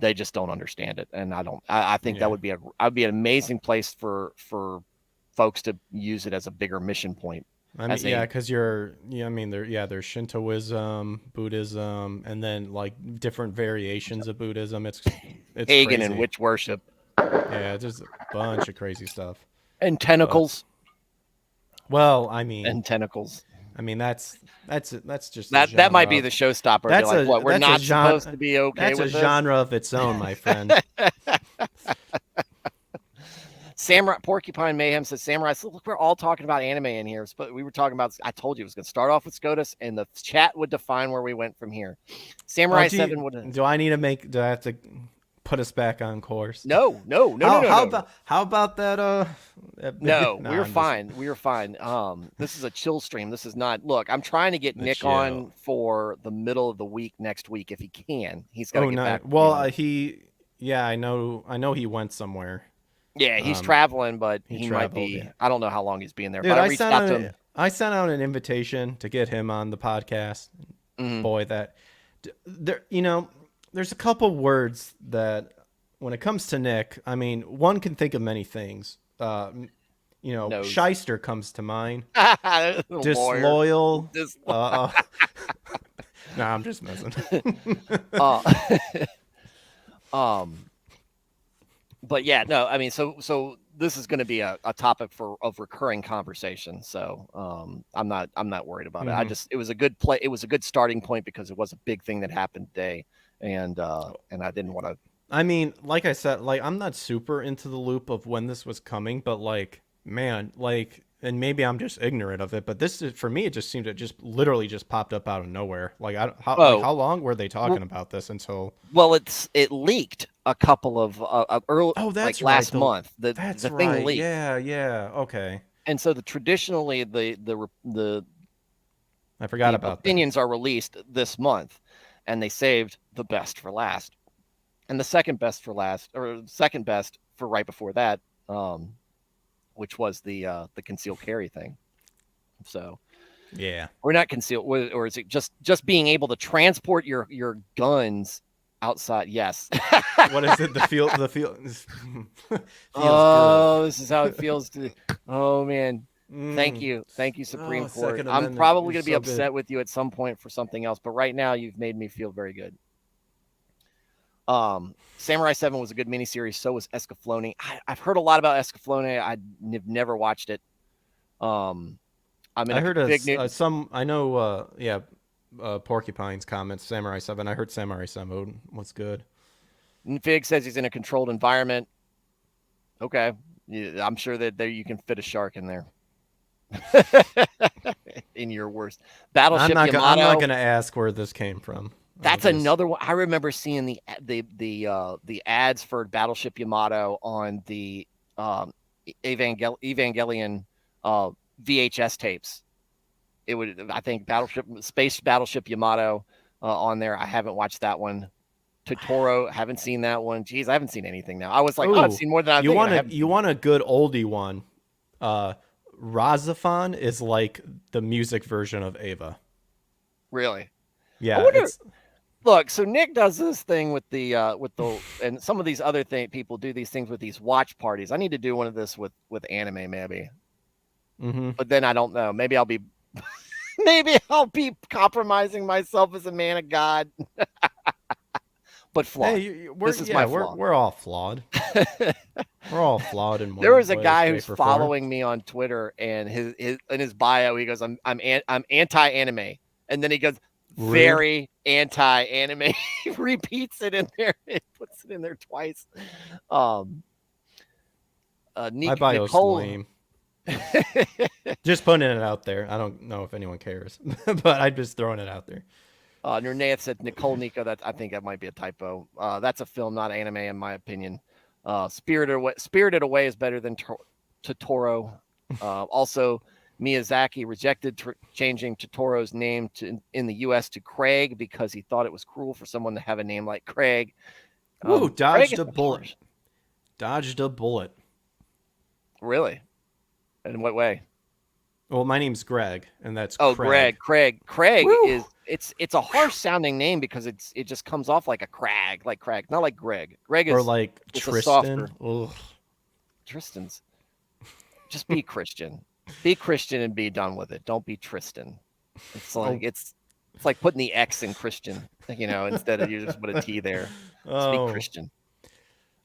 they just don't understand it, and I think that would be an amazing place for folks to use it as a bigger mission point. Because there's Shintoism, Buddhism, and then like different variations of Buddhism. It's pagan crazy. And witch worship. Yeah, there's a bunch of crazy stuff. And tentacles. And tentacles. I mean, that's just that might be the showstopper. That's we're not supposed to be okay with this? That's a genre of its own, my friend. Samurai Porcupine Mayhem says, Samurai, so look, we're all talking about anime in here, but we were talking about, I told you it was going to start off with SCOTUS, and the chat would define where we went from here. Samurai 7 would. Do I have to put us back on course? No. How about that? No, we were fine. We were fine. This is a chill stream. This is not. Look, I'm trying to get Nick on for the middle of the week next week if he can. He's got to get back. Well, I know he went somewhere. Yeah, he's traveling, but he might be. Yeah. I don't know how long he's being there. Dude, but I reached out to him. I sent out an invitation to get him on the podcast. Boy, there's a couple words that, when it comes to Nick, I mean, one can think of many things. Shyster comes to mind. Disloyal. No, I'm just messing. But yeah, no, I mean, so this is going to be a topic of recurring conversation. So I'm not worried about it. It was a good play. It was a good starting point because it was a big thing that happened today, and I didn't want to. I mean, like I said, like I'm not super into the loop of when this was coming, but like, man, like, and maybe I'm just ignorant of it, but this is, for me, it just seemed to just literally just popped up out of nowhere. Like, how long were they talking about this until? Well, it leaked a couple of early. Oh, that's like last right. month. The thing leaked. Yeah. Okay. And so traditionally the I forgot about opinions are released this month, and they saved the best for last, and the second best for last, or second best for right before that, which was the concealed carry thing. So yeah, or not concealed, or is it just being able to transport your guns outside? Yes. What is it? The feel. Feels oh, good. This is how it feels to Oh man. Thank Mm. you. Thank you, Oh, Supreme Court. Second I'm Amendment probably is going to be so good. upset with you at some point for something else, but right now you've made me feel very good. Samurai 7 was a good miniseries. So was Escaflowne. I've heard a lot about Escaflowne. I've never watched it. Um, I'm in I a heard big new. some. I know. Porcupine's comments. Samurai 7. I heard Samurai 7 was good. Fig says he's in a controlled environment. Okay. Yeah, I'm sure that there you can fit a shark in there. In your worst. Battleship I'm not Yamato. gonna ask where this came from. That's another one. I remember seeing the ads for Battleship Yamato on the Evangelion uh, VHS tapes. It would, I think, Battleship Yamato on there. I haven't watched that one. Totoro, haven't seen that one. Jeez, I haven't seen anything now. I was like, oh, I've Oh, seen more than I think. And I haven't you want a good oldie one? Razafon is like the music version of Ava. really. I Yeah, wonder. it's Look, so Nick does this thing with the and some of these other people do these things with these watch parties. I need to do one of this with anime maybe, but then I don't know. Maybe I'll be compromising myself as a man of God, but flawed. hey, This is my flaw. we're all flawed. We're all flawed in There one was a way, guy who's shape, or form. following me on Twitter, and his in his bio he goes, I'm anti-anime," and then he goes, Rude. "very anti-anime." He repeats it in there. It puts it in there twice. Um, My bio's Nicole. lame. Just putting it out there. I don't know if anyone cares, but I'm just throwing it out there. Nernaeth said Nicole Nico. That I think that might be a typo. That's a film, not anime, in my opinion. Spirited Away is better than Totoro. Also, Miyazaki rejected changing Totoro's name in the U.S. to Craig because he thought it was cruel for someone to have a name like Craig. Woo! Craig Dodged is a bullet. harsh. Dodged a bullet. Really? In what way? Well, my name's Greg, and that's Oh, Craig. Craig Woo! is it's a harsh sounding name because it just comes off like a crag, not like Greg. Greg Or is like it's a Tristan. softer. Ugh. Tristan's. Just be Christian. Be Christian and be done with it. Don't be Tristan. It's like it's like putting the X in Christian, instead of you just put a T there. Just be Christian.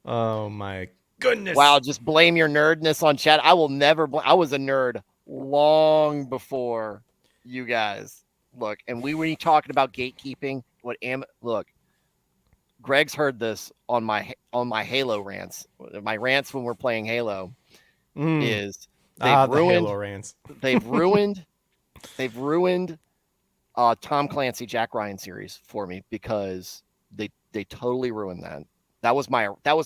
Oh my goodness. Wow, just blame your nerdness on chat. I will never I was a nerd long before you guys. Look, and we were talking about gatekeeping. Look, Greg's heard this on my Halo rants. My rants when we're playing Halo is the Halo rants. they've ruined Tom Clancy Jack Ryan series for me because they totally ruined that. That was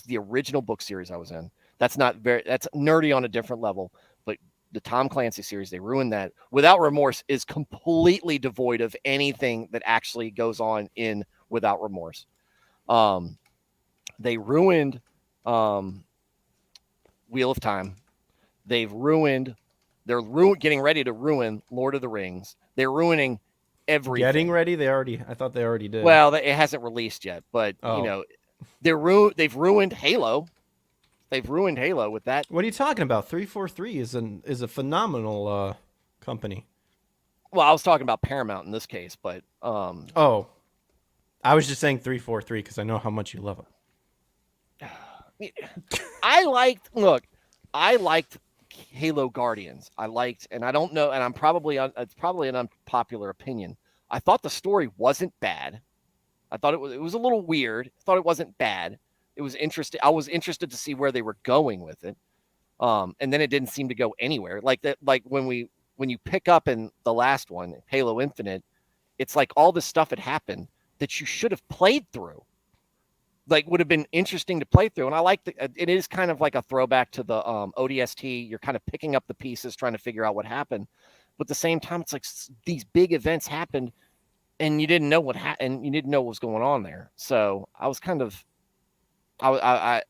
the original book series I was in. That's nerdy on a different level, but the Tom Clancy series, they ruined that. Without Remorse is completely devoid of anything that actually goes on in Without Remorse. They ruined Wheel of Time. They're getting ready to ruin Lord of the Rings. They're ruining everything. Getting ready? I thought they already did. Well, it hasn't released yet, but they've ruined Halo. They've ruined Halo with that. What are you talking about? 343 is a phenomenal company. Well, I was talking about Paramount in this case, but I was just saying 343 because I know how much you love them. I liked Halo Guardians. And I don't know, and it's probably an unpopular opinion. I thought the story wasn't bad. I thought it was a little weird. I thought it wasn't bad. It was interesting. I was interested to see where they were going with it. And then it didn't seem to go anywhere. Like that, like when you pick up in the last one, Halo Infinite, it's like all this stuff had happened that you should have played through. Like would have been interesting to play through. And I like it is kind of like a throwback to the ODST. You're kind of picking up the pieces, trying to figure out what happened. But at the same time, it's like these big events happened and you didn't know what happened and you didn't know what was going on there. So I was kind of, I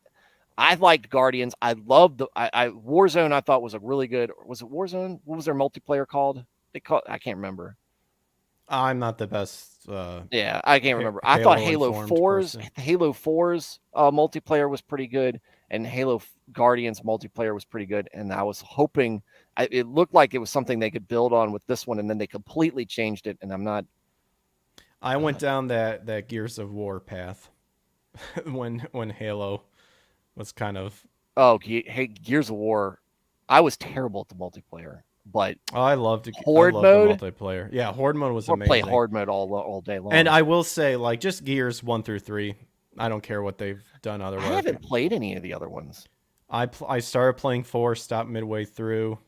liked Guardians. I loved Warzone. I thought was a really good. Was it Warzone? What was their multiplayer called? I can't remember. I'm not the best. Yeah, I can't remember. I thought Halo 4's multiplayer was pretty good, and Halo Guardians multiplayer was pretty good. And I was hoping it looked like it was something they could build on with this one, and then they completely changed it. And I'm not. I went down that Gears of War path when Halo was kind of. Oh, hey, Gears of War. I was terrible at the multiplayer, but I loved Horde mode. The multiplayer. Yeah, Horde mode was Or amazing. play Horde mode all day long. And I will say, like, just Gears 1 through 3. I don't care what they've done otherwise. I haven't played any of the other ones. I started playing 4, stopped midway through.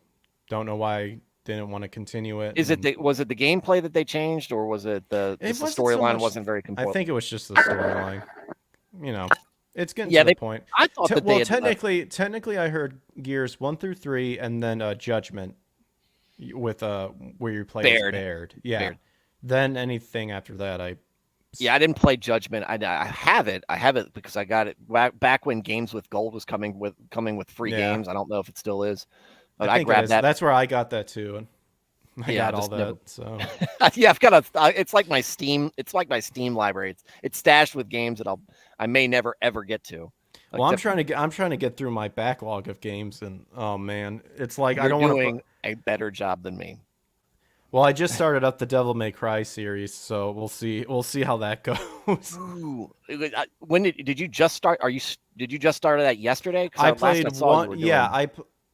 Don't know why I didn't want to continue it. Was it the gameplay that they changed, or was it the storyline wasn't very complete? I think it was just the storyline. You know, it's getting to the point. I thought that they had, technically, I heard Gears 1 through 3, and then Judgment with where you play as Baird. Yeah. Baird. Then anything after that, I didn't play Judgment. I have it. I have it because I got it back when Games with Gold was coming with free games. I don't know if it still is. But I grabbed that. That's where I got that too. And I got all that. Never... So yeah, I've got it's like my Steam. It's like my Steam library. It's stashed with games that I may never ever get to. Well, I'm trying to get through my backlog of games, and oh man, it's like I don't want to doing a better job than me. Well, I just started up the Devil May Cry series, so we'll see how that goes. Ooh. When did you just start? Did you just start that yesterday? I played one. Yeah,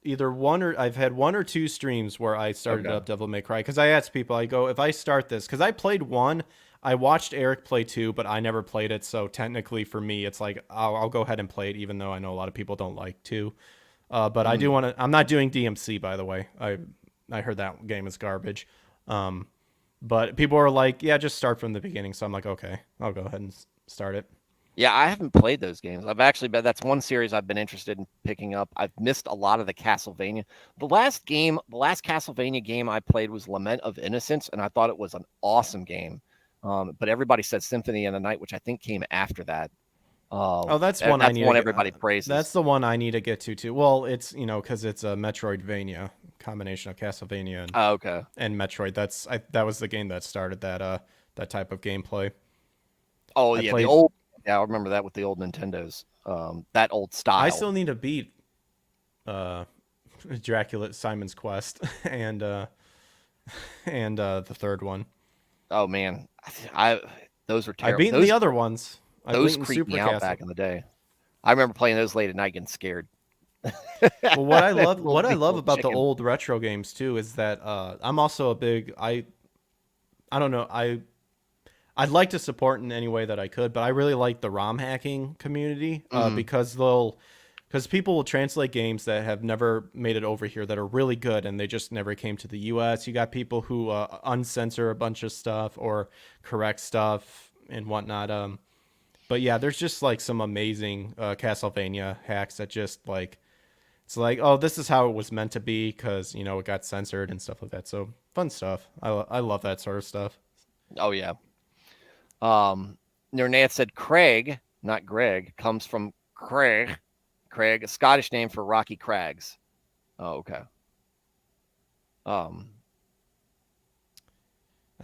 I've had 1 or 2 streams where I started up Devil May Cry because I asked people. I go, if I start this, because I played 1, I watched Eric play 2, but I never played it. So technically, for me, it's like I'll go ahead and play it, even though I know a lot of people don't like 2. But I do want to. I'm not doing DMC, by the way. I heard that game is garbage. But people are like, yeah, just start from the beginning. So I'm like, okay, I'll go ahead and start it. Yeah, I haven't played those games. That's one series I've been interested in picking up. I've missed a lot of the Castlevania. The last Castlevania game I played was Lament of Innocence, and I thought it was an awesome game. But everybody said Symphony of the Night, which I think came after that. That's one I need. That's one everybody praises. That's the one I need to get to too. Well, it's because it's a Metroidvania combination of Castlevania and Metroid. That was the game that started that type of gameplay. Oh yeah, I remember that with the old Nintendos. That old style. I still need to beat Dracula Simon's Quest and the third one. Oh man, those were terrible. I've beaten the other ones. Those creeped me out back in the day. I remember playing those late at night, getting scared. Well, what I love about the old retro games too is that I'm also a big I don't know I'd like to support in any way that I could, but I really like the ROM hacking community because people will translate games that have never made it over here that are really good and they just never came to the US. You got people who uncensor a bunch of stuff or correct stuff and whatnot. But yeah, there's just like some amazing Castlevania hacks that just like, it's like, oh, this is how it was meant to be because, it got censored and stuff like that. So fun stuff. I love that sort of stuff. Oh, yeah. Nernath said Craig, not Greg, comes from Craig, a Scottish name for rocky crags. Oh, okay. I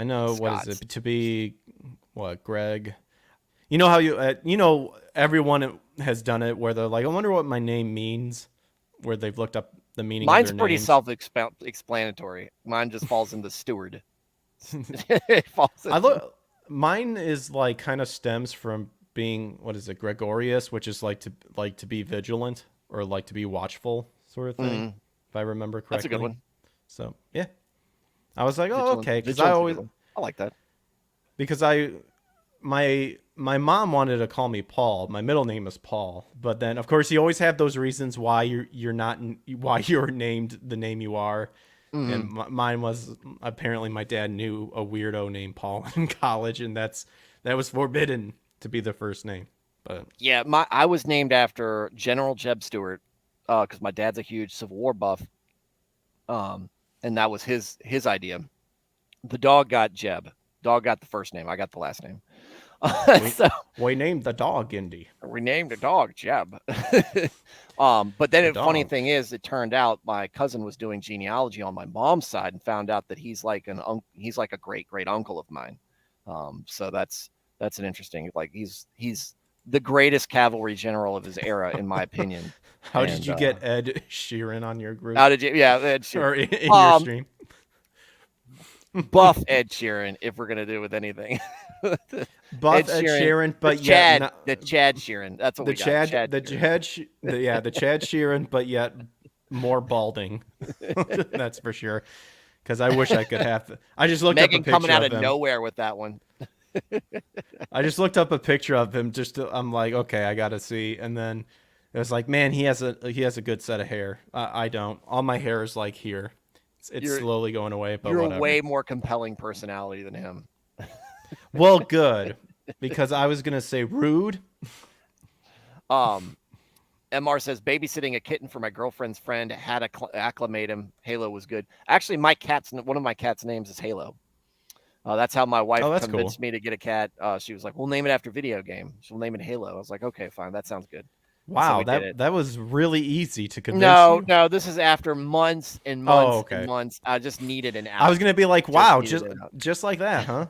know, Scots. What is it? To be, what, Greg? You know how everyone has done it where they're like, I wonder what my name means, where they've looked up the meaning of their names. Mine's pretty self-explanatory. Mine just falls into steward. Mine is like kind of stems from being, what is it, Gregorius, which is like to be vigilant or like to be watchful sort of thing, if I remember correctly. That's a good one. So, yeah. I was like, vigilant. Oh, okay. Because I like that. Because my mom wanted to call me Paul. My middle name is Paul, but then of course you always have those reasons why you're named the name you are. Mm-hmm. And mine was apparently my dad knew a weirdo named Paul in college, and that was forbidden to be the first name. But yeah, I was named after General Jeb Stuart because my dad's a huge Civil War buff, and that was his idea. The dog got Jeb. Dog got the first name. I got the last name. We named the dog Indy. We named the dog Jeb. But then the funny thing is, it turned out my cousin was doing genealogy on my mom's side and found out that he's like a great uncle of mine. So that's an interesting, like he's the greatest cavalry general of his era, in my opinion. How did you get Ed Sheeran on your group? How did you? Yeah, Ed Sheeran. Or in your stream? Buff Ed Sheeran, if we're gonna do with anything. Buff Ed Sheeran, but yet the Chad Sheeran. That's what we got. The Chad Sheeran, but yet more balding. That's for sure. Because I wish I could have. I just looked up a picture coming out of him. Nowhere with that one. I just looked up a picture of him. I'm like, okay, I gotta see. And then it was like, man, he has a good set of hair. I don't. All my hair is like here. It's slowly going away. But you're whatever. a way more compelling personality than him. Well, good, because I was gonna say rude. MR says babysitting a kitten for my girlfriend's friend, had to acclimate him. Halo was good. Actually, one of my cat's names is Halo. That's how my wife convinced me to get a cat. She was like, "We'll name it after video game. She'll name it Halo." I was like, "Okay, fine, that sounds good." Wow, that was really easy to convince you. No, this is after months and months and months. I just needed an out. I was gonna be like, wow, just like that, huh?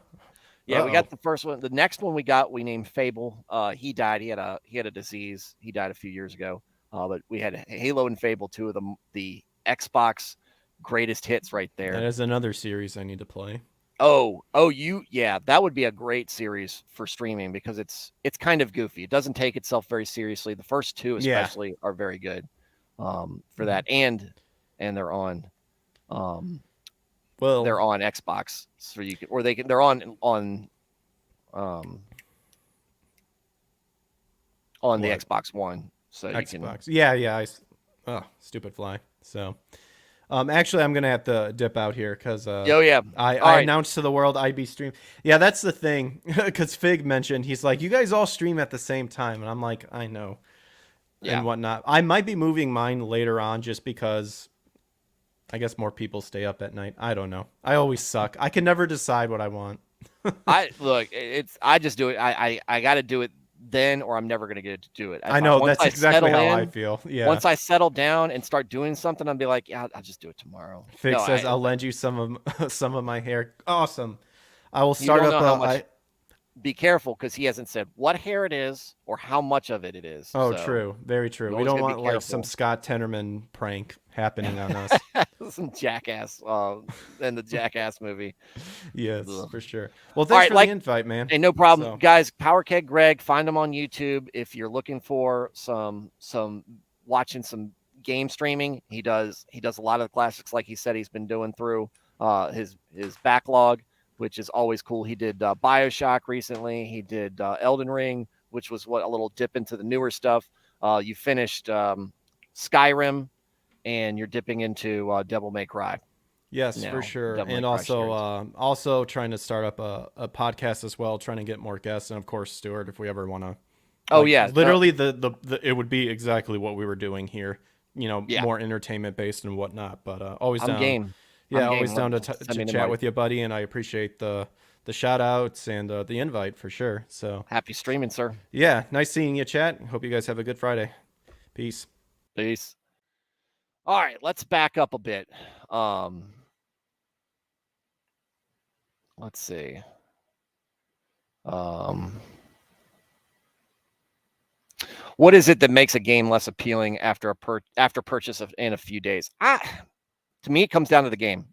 Yeah, we got the first one. The next one we named Fable. He died. He had a disease. He died a few years ago. But we had Halo and Fable, two of the Xbox greatest hits right there. That is another series I need to play. That would be a great series for streaming because it's kind of goofy. It doesn't take itself very seriously. The first two especially are very good for that, and they're on they're on Xbox, so you can, or they're on the Xbox One, so Xbox. You can. Yeah. Stupid fly. So. Actually, I'm gonna have to dip out here because I announced to the world I'd be streaming. Yeah, that's the thing. Because Fig mentioned, he's like, you guys all stream at the same time, and I'm like, I know, and whatnot. I might be moving mine later on just because I guess more people stay up at night. I don't know. I always suck. I can never decide what I want. I just do it. I got to do it then, or I'm never going to get to do it. I know that's exactly how I feel. Yeah. Once I settle down and start doing something, I'll be like, yeah, I'll just do it tomorrow. Fig says I'll lend you some of my hair. Awesome. I will start up. Be careful because he hasn't said what hair it is or how much of it is. Oh, so true. Very true. We don't want like some Scott Tenorman prank happening on us. Some Jackass in the Jackass movie. Yes, for sure. Well, thanks for the invite, man. Hey, no problem. Guys, Power Keg Greg, find him on YouTube if you're looking for some watching some game streaming. He does a lot of the classics like he said he's been doing through his backlog, which is always cool. He did BioShock recently. He did Elden Ring, which was a little dip into the newer stuff. You finished Skyrim, and you're dipping into Devil May Cry. Yes, for sure. And also trying to start up a podcast as well, trying to get more guests. And of course, Stuart, if we ever want to. Literally it would be exactly what we were doing here, more entertainment based and whatnot, but always down. Game. Yeah, always down to chat with you, buddy, and I appreciate the shout outs and the invite for sure. So happy streaming, sir. Yeah, nice seeing you, chat. Hope you guys have a good Friday. Peace. All right, let's back up a bit. Let's see. What is it that makes a game less appealing after purchase in a few days? To me, it comes down to the game.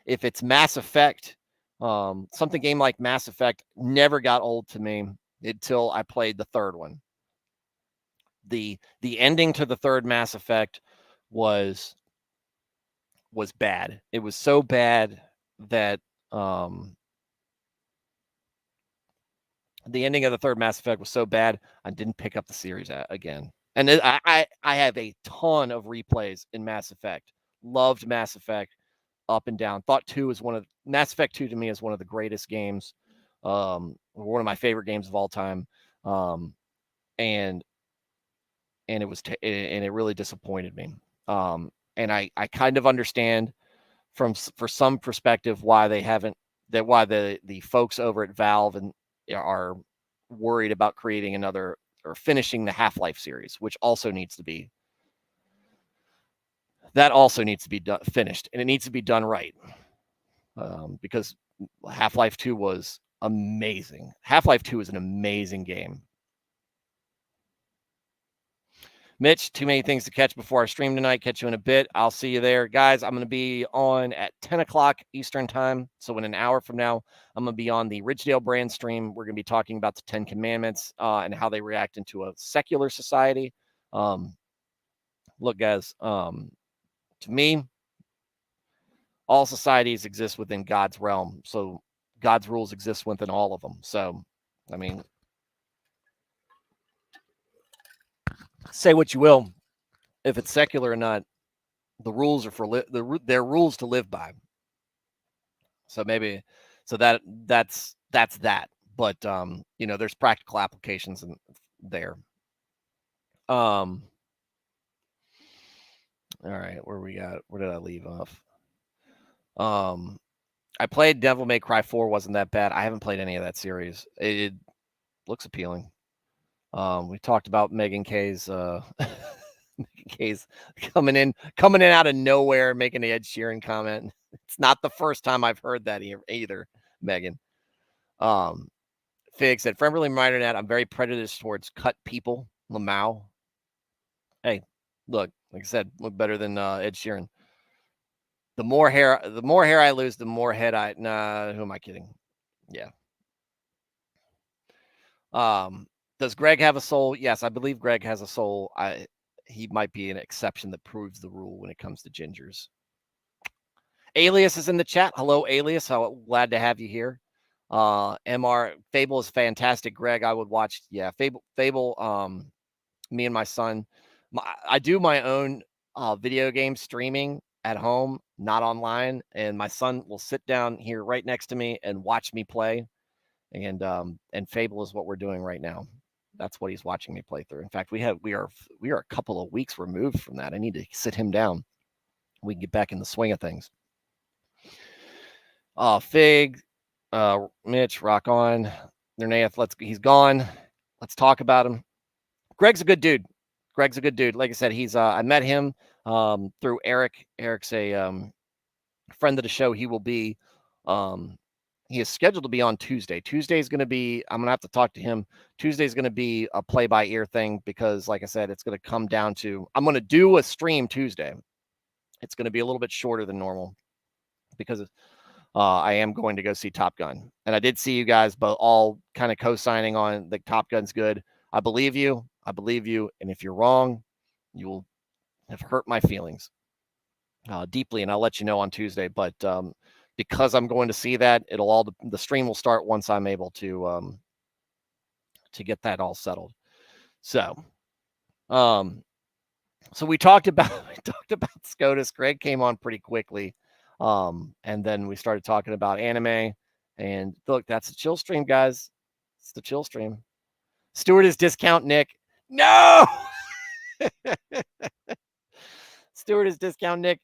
If it's Mass Effect, something game like Mass Effect never got old to me until I played the third one. The ending to the third Mass Effect was bad. It was so bad that the ending of the third Mass Effect was so bad I didn't pick up the series again. And I have a ton of replays in Mass Effect. Loved Mass Effect up and down. Thought Mass Effect 2 to me is one of the greatest games. One of my favorite games of all time. And it really disappointed me. And I kind of understand for some perspective why the folks over at Valve are worried about creating another or finishing the Half-Life series, which also needs to be finished, and it needs to be done right. Because Half-Life 2 was amazing. Half-Life 2 is an amazing game. Mitch, too many things to catch before our stream tonight. Catch you in a bit. I'll see you there. Guys, I'm going to be on at 10 o'clock Eastern time. So in an hour from now, I'm going to be on the Ridgedale Brand stream. We're going to be talking about the 10 Commandments and how they react into a secular society. Look, guys, to me, all societies exist within God's realm. So God's rules exist within all of them. So, I mean, say what you will. If it's secular or not, the rules are for they're rules to live by. So maybe, so that's that. But there's practical applications in there. All right, where did I leave off? I played Devil May Cry 4, wasn't that bad. I haven't played any of that series. It looks appealing. We talked about Megan K's coming in out of nowhere, making the Ed Sheeran comment. It's not the first time I've heard that either, Megan. Fig said, friendly reminder that I'm very prejudiced towards cut people. Lamau. Hey, look, like I said, look better than Ed Sheeran. The more hair I lose, the more head I. Nah, who am I kidding? Yeah. Does Greg have a soul? Yes, I believe Greg has a soul. He might be an exception that proves the rule when it comes to gingers. Alias is in the chat. Hello, Alias. How glad to have you here. MR Fable is fantastic. Greg, I would watch. Yeah, Fable. Me and my son. I do my own video game streaming at home, not online, and my son will sit down here right next to me and watch me play. And Fable is what we're doing right now. That's what he's watching me play through. In fact, we are a couple of weeks removed from that. I need to sit him down. We can get back in the swing of things. Fig, Mitch, rock on. Nernaeth, he's gone. Let's talk about him. Greg's a good dude. Like I said, he's I met him through Eric. Eric's a friend of the show. He will be he is scheduled to be on Tuesday. Tuesday is going to be, I'm going to have to talk to him. Tuesday is going to be a play-by-ear thing because, like I said, it's going to come down to, I'm going to do a stream Tuesday. It's going to be a little bit shorter than normal because I am going to go see Top Gun. And I did see you guys both all kind of co-signing on the Top Gun's good. I believe you. And if you're wrong, you will have hurt my feelings deeply. And I'll let you know on Tuesday. But because I'm going to see that, the stream will start once I'm able to get that all settled. So we talked about SCOTUS. Greg came on pretty quickly. And then we started talking about anime. And look, that's a chill stream, guys. It's the chill stream. Stuart is discount Nick. No! Stuart is discount Nick.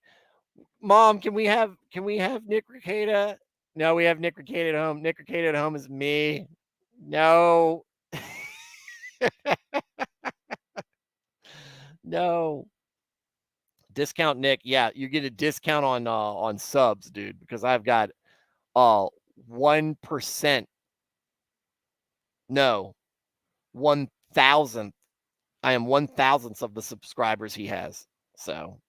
Mom, can we have Nick Ricada? No, we have Nick Ricada at home. Nick Ricada at home is me. No. No. Discount Nick. Yeah, you get a discount on subs, dude, because I've got 1%. No. 1,000th. I am 1,000th of the subscribers he has. So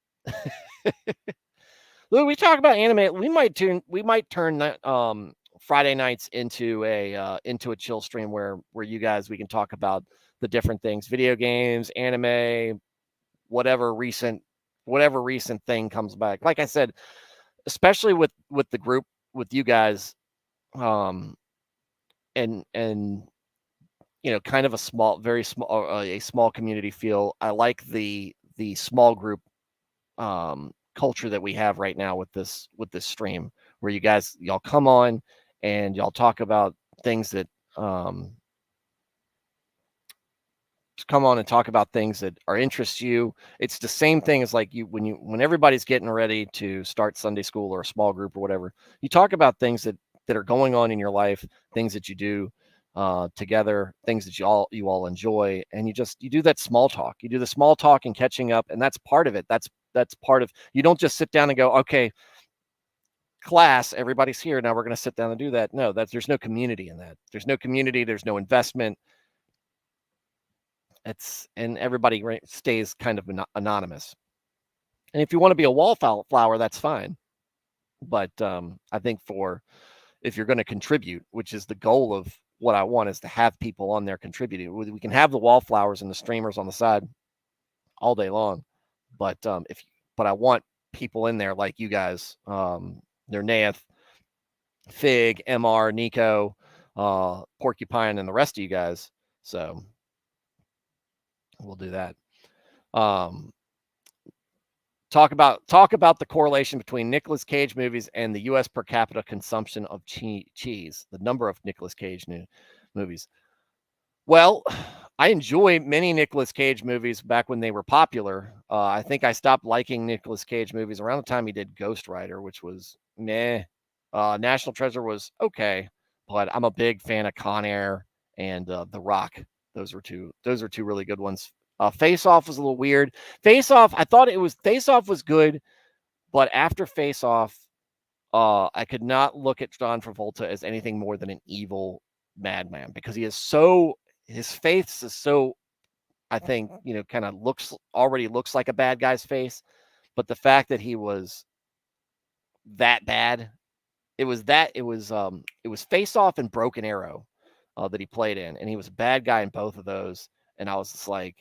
Look, we talk about anime. We might turn Friday nights into a chill stream where you guys, we can talk about the different things, video games, anime, whatever recent thing comes back. Like I said, especially with the group, with you guys, and kind of very small, a small community feel. I like the small group culture that we have right now with this stream, where y'all come on and y'all talk about things that come on and talk about things that are interest you. It's the same thing as like when everybody's getting ready to start Sunday school or a small group or whatever, you talk about things that are going on in your life, things that you do together, things that you all enjoy, and you do that small talk. You do the small talk and catching up, and that's part of it. That's part of, you don't just sit down and go, okay, class, everybody's here, now we're going to sit down and do that. No, there's no community in that. There's no community, there's no investment. and everybody stays kind of anonymous. And if you want to be a wallflower, that's fine. But I think if you're going to contribute, which is the goal of what I want, is to have people on there contributing. We can have the wallflowers and the streamers on the side all day long, but I want people in there like you guys, Nath, Fig, MR, Nico, Porcupine, and the rest of you guys. So we'll do that. Talk about the correlation between Nicolas Cage movies and the U.S. per capita consumption of cheese. The number of Nicolas Cage movies. Well, I enjoy many Nicolas Cage movies back when they were popular. I think I stopped liking Nicolas Cage movies around the time he did Ghost Rider, which was meh. National Treasure was okay, but I'm a big fan of Con Air and The Rock. Those are two really good ones. Face Off was a little weird. Face Off was good, but after Face Off, I could not look at John Travolta as anything more than an evil madman, because his face is so, I think, kind of already looks like a bad guy's face. But the fact that he was that bad, it was Face Off and Broken Arrow that he played in, and he was a bad guy in both of those. And I was just like,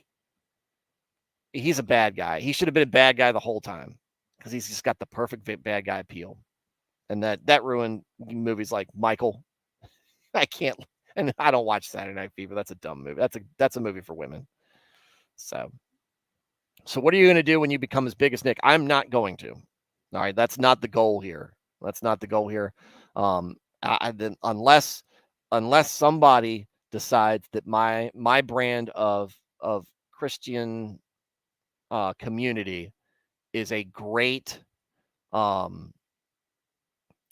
he's a bad guy. He should have been a bad guy the whole time, because he's just got the perfect bad guy appeal. And that ruined movies like Michael. I can't, and I don't watch Saturday Night Fever. That's a dumb movie. That's a movie for women. So what are you going to do when you become as big as Nick? I'm not going to. All right, that's not the goal here. Unless somebody decides that my brand of Christian community is a great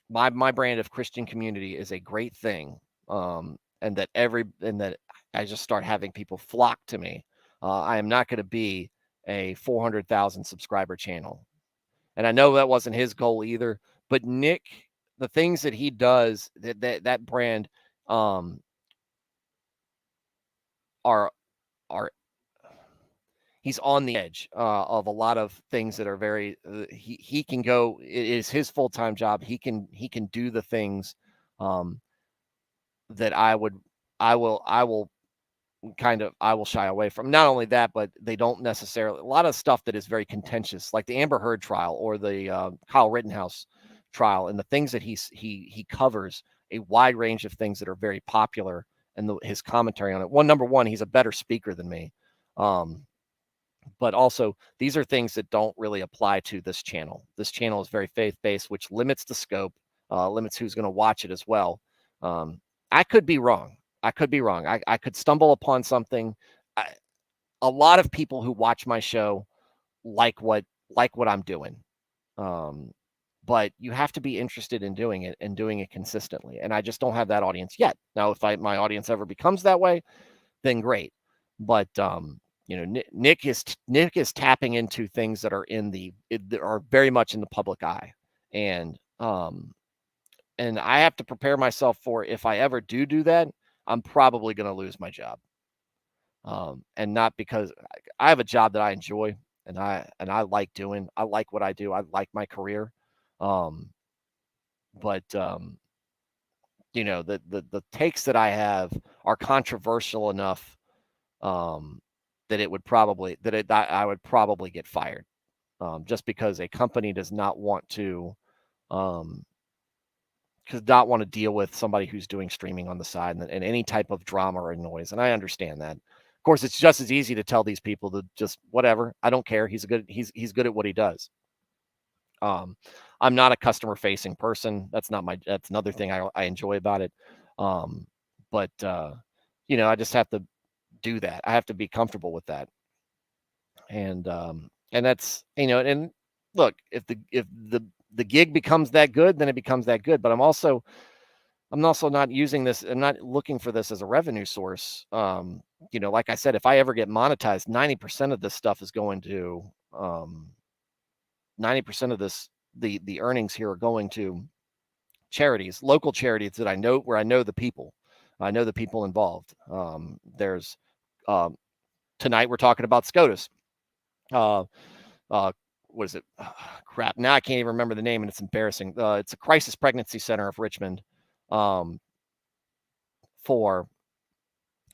my brand of Christian community is a great thing, and that I just start having people flock to me. I am not going to be a 400,000 subscriber channel, and I know that wasn't his goal either. But Nick, the things that he does, that brand, are he's on the edge of a lot of things that are very. He can go. It is his full-time job. He can do the things that I will shy away from. Not only that, but they don't necessarily, a lot of stuff that is very contentious, like the Amber Heard trial or the Kyle Rittenhouse trial, and the things that he covers a wide range of things that are very popular, and his commentary on it. Number one, he's a better speaker than me. But also, these are things that don't really apply to this channel. This channel is very faith-based, which limits the scope, limits who's going to watch it as well. I could be wrong. I could stumble upon something. A lot of people who watch my show like what I'm doing. But you have to be interested in doing it and doing it consistently. And I just don't have that audience yet. Now, if my audience ever becomes that way, then great. But Nick is tapping into things that are very much in the public eye, and I have to prepare myself for, if I ever do that, I'm probably going to lose my job. And not because I have a job that I enjoy and I like doing. I like what I do. I like my career. But the takes that I have are controversial enough that I would probably get fired, just because a company does not want to deal with somebody who's doing streaming on the side and any type of drama or noise. And I understand that. Of course, it's just as easy to tell these people to just whatever. I don't care. He's good at what he does. I'm not a customer facing person. That's another thing I enjoy about it. But I just have to do that. I have to be comfortable with that. And that's, and look, if the gig becomes that good, then it becomes that good. But I'm also not using this. I'm not looking for this as a revenue source. Like I said, if I ever get monetized, 90% of this stuff is going to, 90% of this, the earnings here are going to charities, local charities that I know, where I know the people involved. There's Tonight we're talking about SCOTUS. What is it? Crap. Now I can't even remember the name, and it's embarrassing. It's a crisis pregnancy center of Richmond, for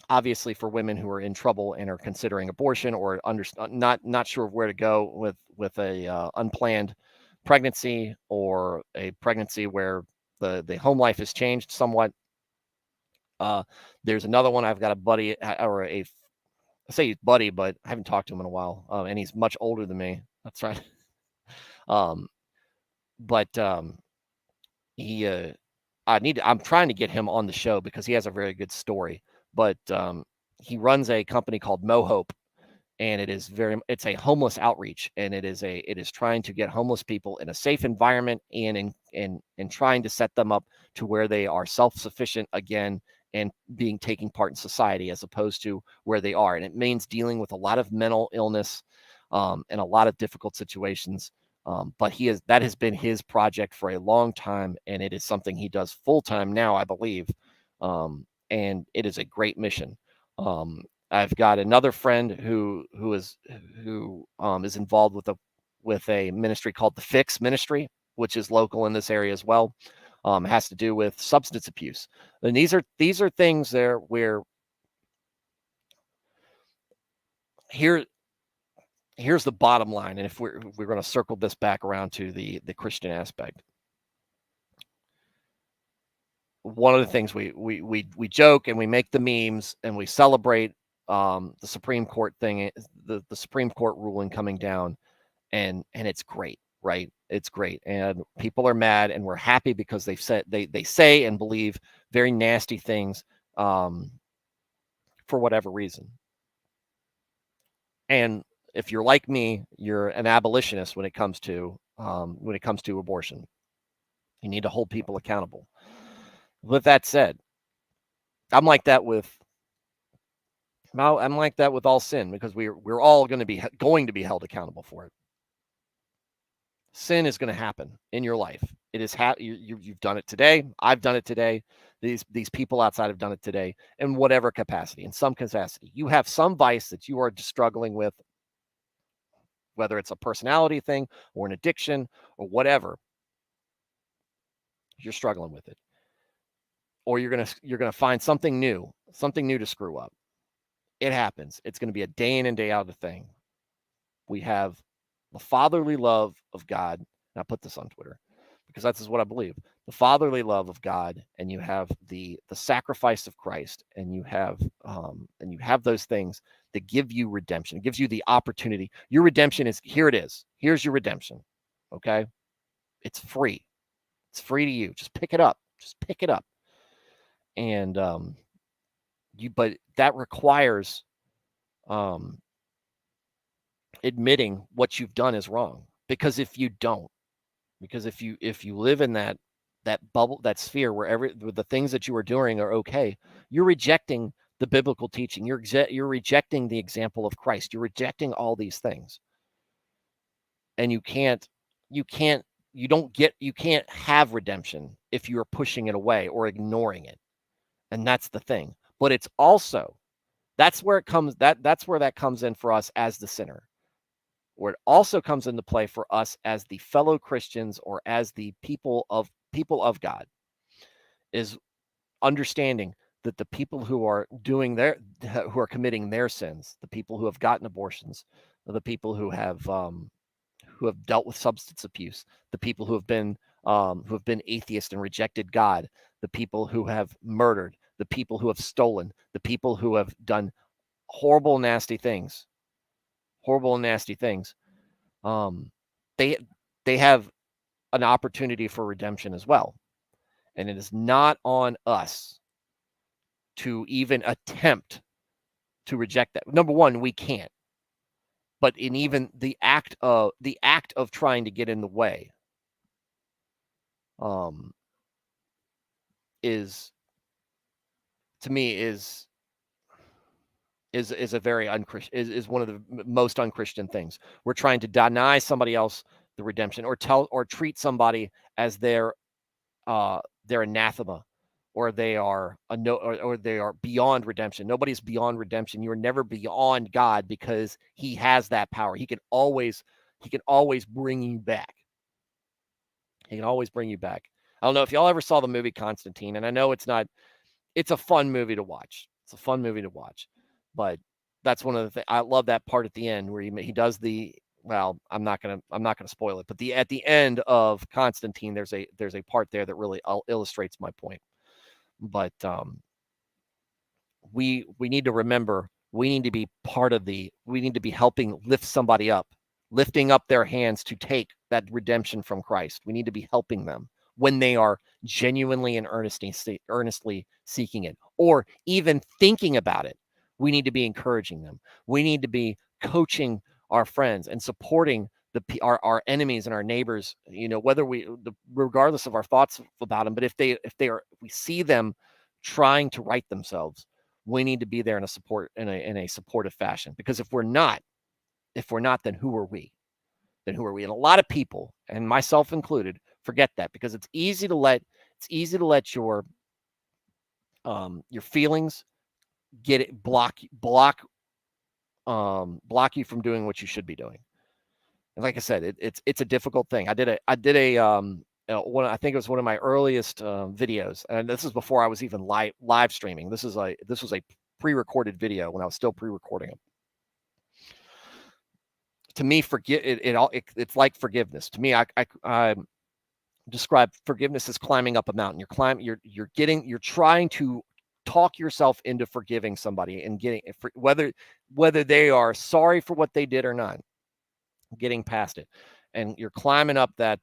obviously for women who are in trouble and are considering abortion or not sure where to go with a unplanned pregnancy or a pregnancy where the home life has changed somewhat. There's another one. I've got a buddy or I say he's buddy, but I haven't talked to him in a while, and he's much older than me. That's right. But he I'm trying to get him on the show because he has a very good story. But he runs a company called MoHope, and it's a homeless outreach, and it is trying to get homeless people in a safe environment and trying to set them up to where they are self-sufficient again and taking part in society as opposed to where they are. And it means dealing with a lot of mental illness and a lot of difficult situations. But that has been his project for a long time, and it is something he does full time now, I believe. And it is a great mission. I've got another friend who is involved with a ministry called the Fix Ministry, which is local in this area as well. Has to do with substance abuse, and these are things there where here's the bottom line, and if we're going to circle this back around to the Christian aspect. One of the things we joke and we make the memes and we celebrate the Supreme Court thing, the Supreme Court ruling coming down, and it's great, right? It's great, and people are mad, and we're happy because they say and believe very nasty things for whatever reason. And if you're like me, you're an abolitionist when it comes to abortion. You need to hold people accountable. With that said, I'm like that with all sin because we're all going to be held accountable for it. Sin is going to happen in your life. It is you've done it today. I've done it today. These people outside have done it today in whatever capacity. In some capacity, you have some vice that you are struggling with, whether it's a personality thing or an addiction or whatever. You're struggling with it, or you're gonna find something new to screw up. It happens. It's going to be a day in and day out of thing. We have the fatherly love of God. And I put this on Twitter because that's what I believe. The fatherly love of God, and you have the sacrifice of Christ, and you have those things that give you redemption. It gives you the opportunity. Your redemption is here. It is. Here's your redemption. Okay, it's free. It's free to you. Just pick it up. And but that requires admitting what you've done is wrong. Because if you live in that bubble, that sphere where the things that you are doing are okay, you're rejecting the biblical teaching. You're rejecting the example of Christ. You're rejecting all these things, and you can't have redemption if you're pushing it away or ignoring it. And that's the thing. But it's also that's where that comes in for us as the sinner. Where it also comes into play for us as the fellow Christians or as the people of God is understanding that the people who are committing their sins, the people who have gotten abortions, the people who have dealt with substance abuse, the people who have been atheist and rejected God, the people who have murdered, the people who have stolen, the people who have done horrible, nasty things. They have an opportunity for redemption as well. And it is not on us to even attempt to reject that. Number one, we can't. But in even the act of trying to get in the way is a very unchristian, is one of the most unchristian things. We're trying to deny somebody else the redemption or treat somebody as their anathema or they are or they are beyond redemption. Nobody's beyond redemption. You're never beyond God because he has that power. He can always bring you back. He can always bring you back. I don't know if y'all ever saw the movie Constantine, and I know it's a fun movie to watch. It's a fun movie to watch, but that's one of the things. I love that part at the end where he does the, well, I'm not gonna spoil it, but at the end of Constantine, there's a part there that really illustrates my point. But we need to remember, we need to be we need to be helping lift somebody up, lifting up their hands to take that redemption from Christ. We need to be helping them when they are genuinely and earnestly seeking it, or even thinking about it. We need to be encouraging them. We need to be coaching our friends and supporting our enemies and our neighbors, whether regardless of our thoughts about them. But if we see them trying to right themselves, we need to be there in a supportive fashion. Because if we're not, then who are we? And a lot of people, and myself included, forget that, because it's easy to let your feelings block you from doing what you should be doing. And like I said, it's a difficult thing. I think it was one of my earliest videos, and this is before I was even live streaming. This was a pre-recorded video when I was still pre-recording them. To me, it's like forgiveness. To me, I describe forgiveness as climbing up a mountain. You're trying to talk yourself into forgiving somebody and whether they are sorry for what they did or not, getting past it. And you're climbing up that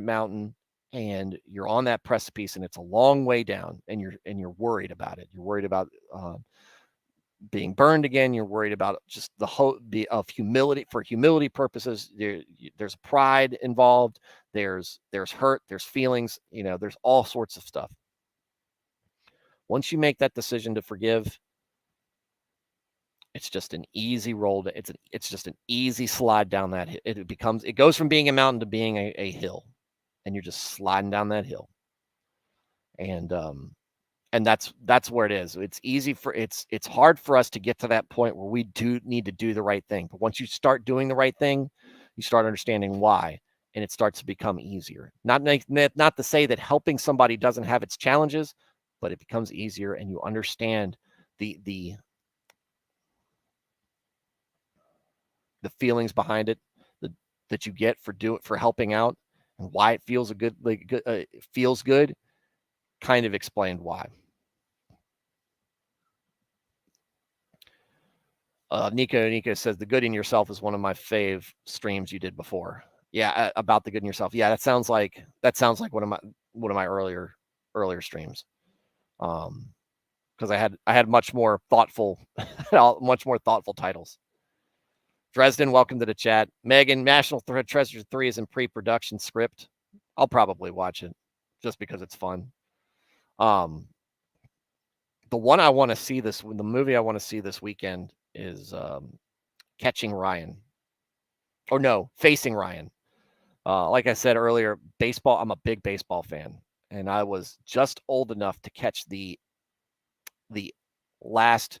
mountain, and you're on that precipice, and it's a long way down, and you're worried about it. You're worried about being burned again. You're worried about just of humility. For humility purposes, there's pride involved. There's hurt. There's feelings. There's all sorts of stuff. Once you make that decision to forgive, it's just an easy roll. It's just an easy slide down that hill. It goes from being a mountain to being a hill, and you're just sliding down that hill. And that's where it is. It's hard for us to get to that point where we do need to do the right thing. But once you start doing the right thing, you start understanding why, and it starts to become easier. Not to say that helping somebody doesn't have its challenges, but it becomes easier, and you understand the feelings behind it that you get for helping out, and why it feels feels good. Kind of explained why. Nico says the good in yourself is one of my fave streams you did before. Yeah, about the good in yourself. Yeah, that sounds like one of my earlier streams. Because I had much more thoughtful titles. Dresden, welcome to the chat. Megan, National Treasure 3 is in pre-production script. I'll probably watch it just because it's fun. The one I want to see the movie I want to see this weekend is Catching Ryan. Or no, Facing Ryan. Like I said earlier, baseball, I'm a big baseball fan, and I was just old enough to catch the last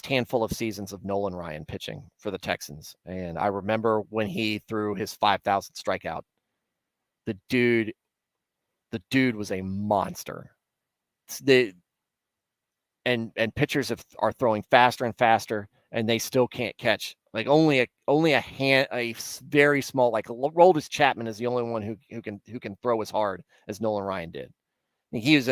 handful of seasons of Nolan Ryan pitching for the Texans. And I remember when he threw his 5,000th strikeout. The dude was a monster. And pitchers are throwing faster and faster, and they still can't catch. Like only a very small, like Roldis Chapman is the only one who can throw as hard as Nolan Ryan did. And he was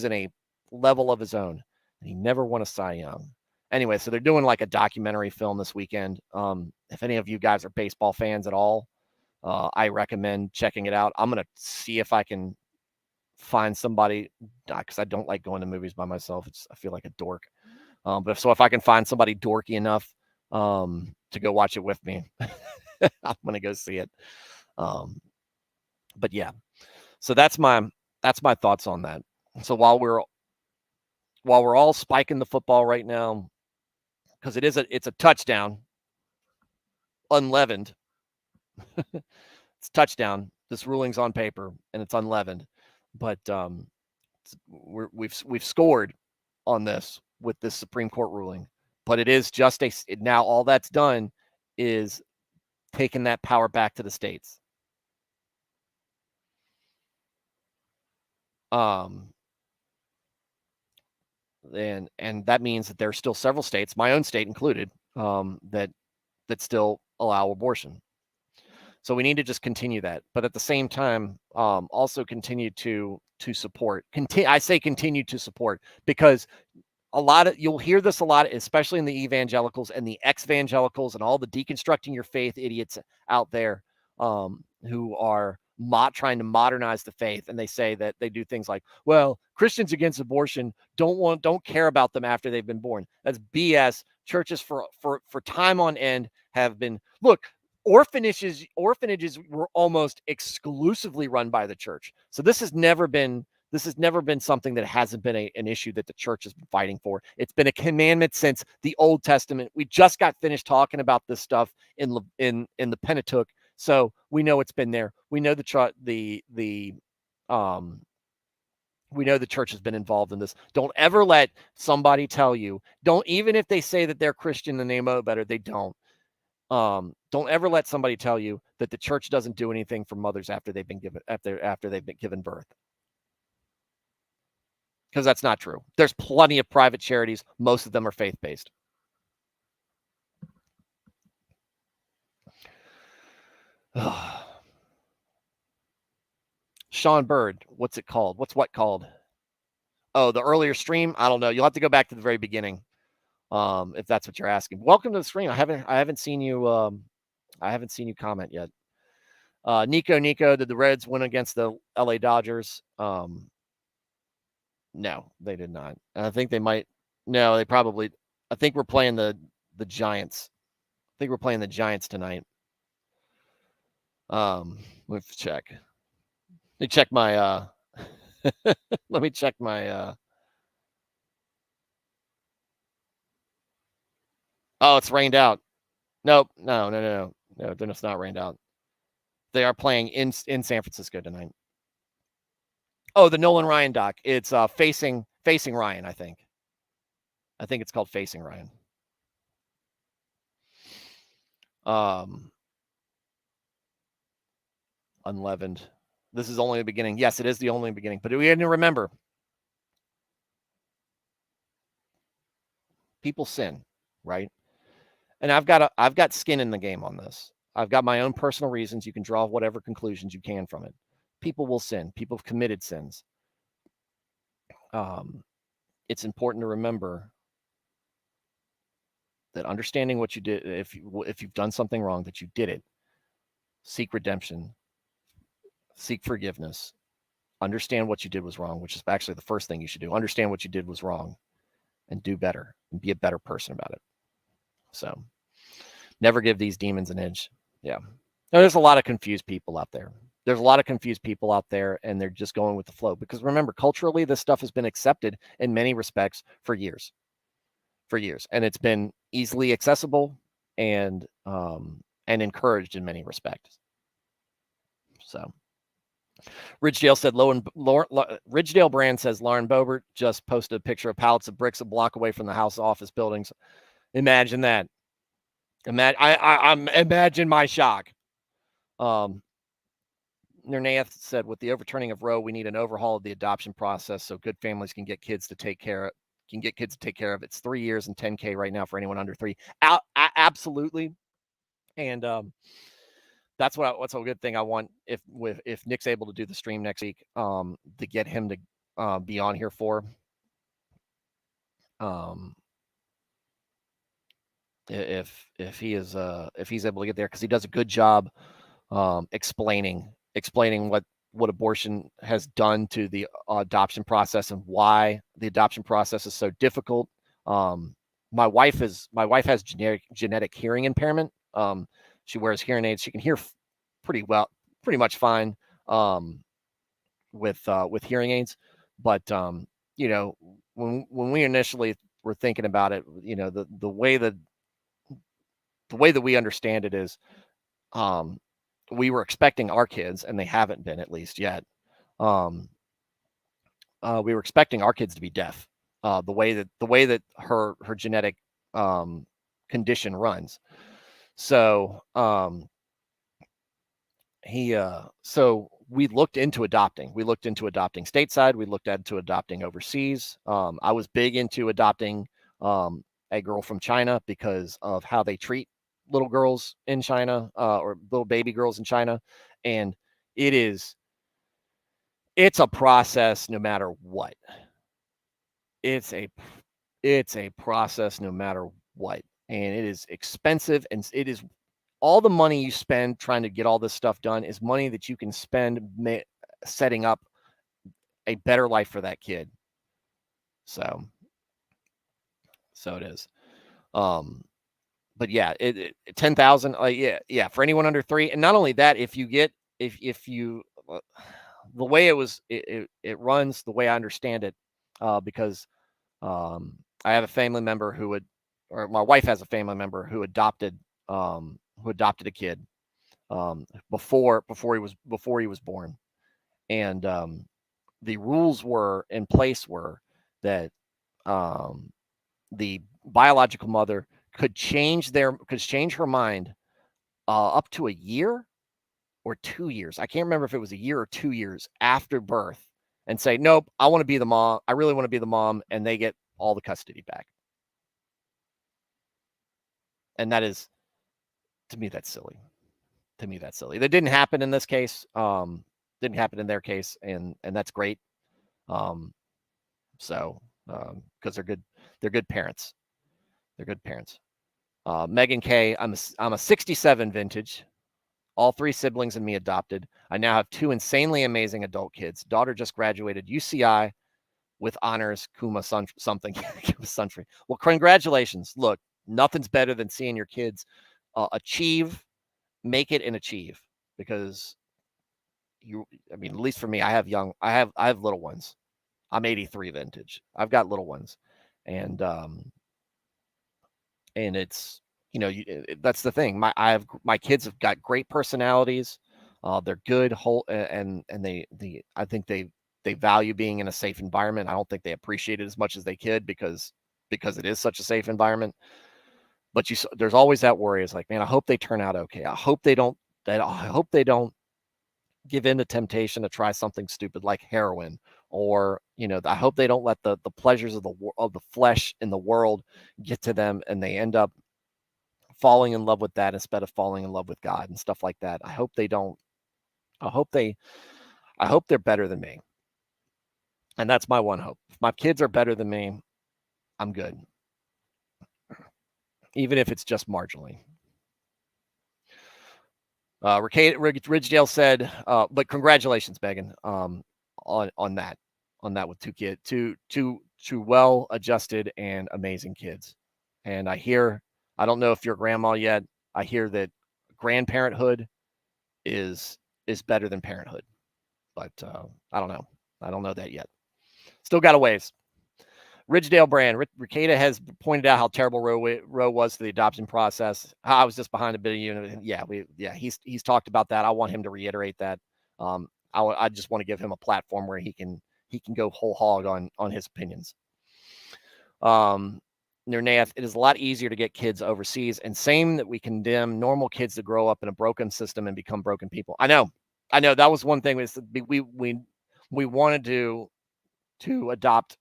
in a level of his own, and he never won a Cy Young. Anyway, so they're doing like a documentary film this weekend. If any of you guys are baseball fans at all, I recommend checking it out. I'm gonna see if I can find somebody, because I don't like going to movies by myself. I feel like a dork. But if I can find somebody dorky enough to go watch it with me, I'm gonna go see it. But yeah, so that's my thoughts on that. So while we're all spiking the football right now, because it's a touchdown, unleavened. It's touchdown. This ruling's on paper and it's unleavened. But we've scored on this with this Supreme Court ruling. But it is just now all that's done is taking that power back to the states. And that means that there's still several states, my own state included, that still allow abortion. So we need to just continue that, but at the same time, also continue to support. I say continue to support because you'll hear this a lot, especially in the evangelicals and the ex-evangelicals and all the deconstructing your faith idiots out there, who are trying to modernize the faith, and they say that they do things like, well, Christians against abortion don't care about them after they've been born. That's BS. Churches for time on end have been, look, orphanages were almost exclusively run by the church. So this has never been something that hasn't been an issue that the church has been fighting for. It's been a commandment since the Old Testament. We just got finished talking about this stuff in the Pentateuch, so we know it's been there. We know the church has been involved in this. Don't ever let somebody tell you. Even if they say that they're Christian and they know better, they don't. Don't ever let somebody tell you that the church doesn't do anything for mothers after they've been given birth. Because that's not true. There's plenty of private charities. Most of them are faith-based. Sean Bird, what's it called? What's what called? Oh, the earlier stream? I don't know. You'll have to go back to the very beginning, if that's what you're asking. Welcome to the stream. I haven't seen you. I haven't seen you comment yet. Nico, did the Reds win against the LA Dodgers? No, they did not. I think they might. No, they probably. I think we're playing the Giants. I think we're playing the Giants tonight. Let's check. Let me check my. Let me check my. Oh, it's rained out. Nope. No. Then it's not rained out. They are playing in San Francisco tonight. Oh, the Nolan Ryan doc. It's facing Ryan, I think. I think it's called Facing Ryan. Unleavened. This is only the beginning. Yes, it is the only beginning. But we had to remember, people sin, right? And I've got skin in the game on this. I've got my own personal reasons. You can draw whatever conclusions you can from it. People will sin. People have committed sins. It's important to remember that understanding what you did, if you've done something wrong, that you did it. Seek redemption. Seek forgiveness. Understand what you did was wrong, which is actually the first thing you should do. Understand what you did was wrong and do better and be a better person about it. So never give these demons an inch. Yeah. Now, there's a lot of confused people out there. And they're just going with the flow. Because remember, culturally, this stuff has been accepted in many respects for years. And it's been easily accessible and encouraged in many respects. So Ridgedale said, Ridgedale Brand says Lauren Boebert just posted a picture of pallets of bricks a block away from the house office buildings. Imagine that. Imagine my shock. Nernath said, with the overturning of Roe, we need an overhaul of the adoption process so good families can get kids to take care of. It's 3 years and $10,000 right now for anyone under 3. Absolutely. And that's what's a good thing. I want if Nick's able to do the stream next week, to get him to be on here for. If he's able to get there, because he does a good job explaining what abortion has done to the adoption process and why the adoption process is so difficult. My wife has genetic hearing impairment. She wears hearing aids. She can hear pretty much fine with hearing aids. But when we initially were thinking about it, the way that we understand it is, we were expecting our kids, and they haven't been, at least yet, we were expecting our kids to be deaf. The way that her genetic condition runs. So so we looked into adopting. We looked into adopting stateside. We looked into adopting overseas. I was big into adopting a girl from China because of how they treat little girls in China, or little baby girls in China, and it's a process no matter what. It's a process no matter what, and it is expensive, and it is all the money you spend trying to get all this stuff done is money that you can spend setting up a better life for that kid. So it is. But yeah, 10,000. Yeah. For anyone under 3, and not only that, if you the way it runs, the way I understand it, because I have a family member or my wife has a family member who adopted a kid before he was born, and the rules were in place were that the biological mother could change her mind up to a year or 2 years. I can't remember if it was a year or 2 years after birth, and say, nope, I want to be the mom. I really want to be the mom, and they get all the custody back. And that is, to me, that's silly. That didn't happen in this case. Didn't happen in their case, and that's great. So because they're good parents. They're good parents. Megan K, I'm a 67 vintage. All 3 siblings and me adopted. I now have 2 insanely amazing adult kids. Daughter just graduated UCI with honors, Kuma something. Well, congratulations. Look, nothing's better than seeing your kids make it and achieve, because at least for me, I have little ones. I'm 83 vintage. I've got little ones, and it's, that's the thing. My kids have got great personalities. They're good and I think they value being in a safe environment. I don't think they appreciate it as much as they could because it is such a safe environment. But there's always that worry. It's like, man, I hope they turn out okay. I hope they don't give in to temptation to try something stupid like heroin, or I hope they don't let the pleasures of the flesh in the world get to them, and they end up falling in love with that instead of falling in love with God and stuff like that. I hope they don't. I hope they're better than me, and that's my one hope. If my kids are better than me, I'm good, even if it's just marginally. Ridgedale said, but congratulations, Megan, on that with 2 kids, two well-adjusted and amazing kids. And I don't know if you're grandma yet. I hear that grandparenthood is better than parenthood, but I don't know. I don't know that yet. Still got a ways. Ridgedale Brand. Ricada has pointed out how terrible Roe was to the adoption process. I was just behind a bit of you. Yeah, he's talked about that. I want him to reiterate that. I just want to give him a platform where he can go whole hog on his opinions. Nernath, it is a lot easier to get kids overseas, and same that we condemn normal kids to grow up in a broken system and become broken people. I know. That was one thing we wanted to adopt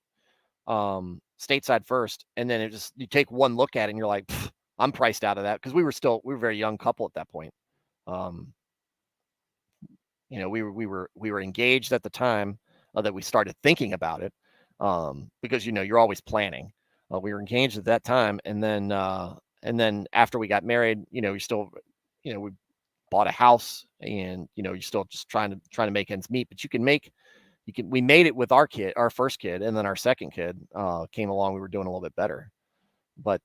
stateside first, and then you take one look at it and you're like, I'm priced out of that, because we were a very young couple at that point. We were engaged at the time that we started thinking about it, because you're always planning. We were engaged at that time, and then after we got married, we bought a house, and you're still just trying to make ends meet. But we made it with our first kid, and then our second kid came along. We were doing a little bit better, but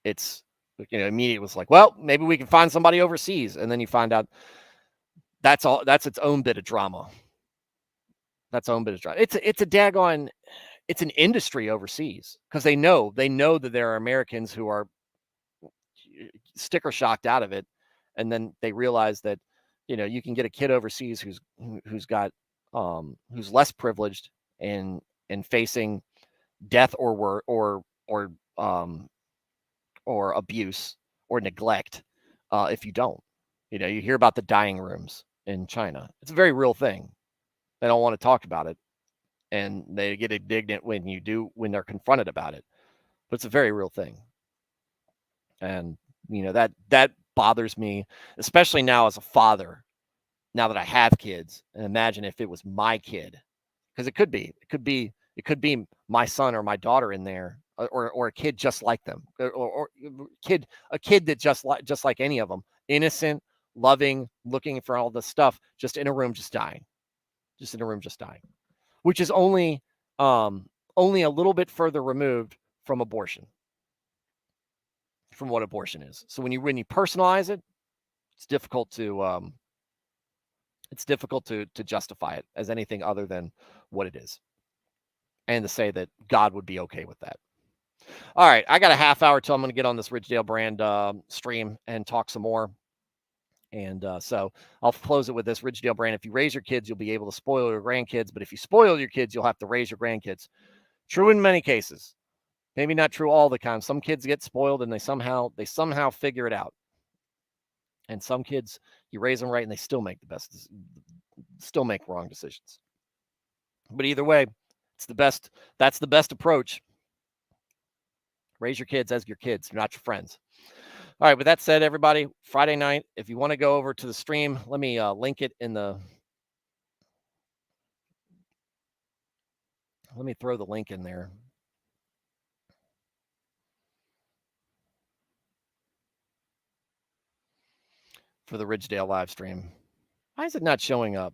it's immediate was like, well, maybe we can find somebody overseas, and then you find out that's its own bit of drama. It's an industry overseas, because they know that there are Americans who are sticker shocked out of it, And then they realize that, you can get a kid overseas who's less privileged and facing death or abuse or neglect if you don't. You hear about the dying rooms in China. It's a very real thing. They don't want to talk about it, and they get indignant when they're confronted about it. But it's a very real thing, and that bothers me, especially now as a father. Now that I have kids, and imagine if it was my kid, because it could be my son or my daughter in there, or a kid just like them, or a kid that just like any of them, innocent, loving, looking for all this stuff, just in a room, just dying, which is only a little bit further removed from abortion, from what abortion is. So when you personalize it, it's difficult to justify it as anything other than what it is, and to say that God would be okay with that. All right, I got a half hour till I'm going to get on this Ridgedale Brand stream and talk some more. And so I'll close it with this. Ridgedale Brand: if you raise your kids, you'll be able to spoil your grandkids. But if you spoil your kids, you'll have to raise your grandkids. True in many cases. Maybe not true all the time. Some kids get spoiled and they somehow figure it out. And some kids, you raise them right and they still make wrong decisions. But either way, it's the best. That's the best approach. Raise your kids as your kids, not your friends. All right, with that said, everybody, Friday night, if you want to go over to the stream, let me link it in the... Let me throw the link in there. For the Ridgedale live stream. Why is it not showing up?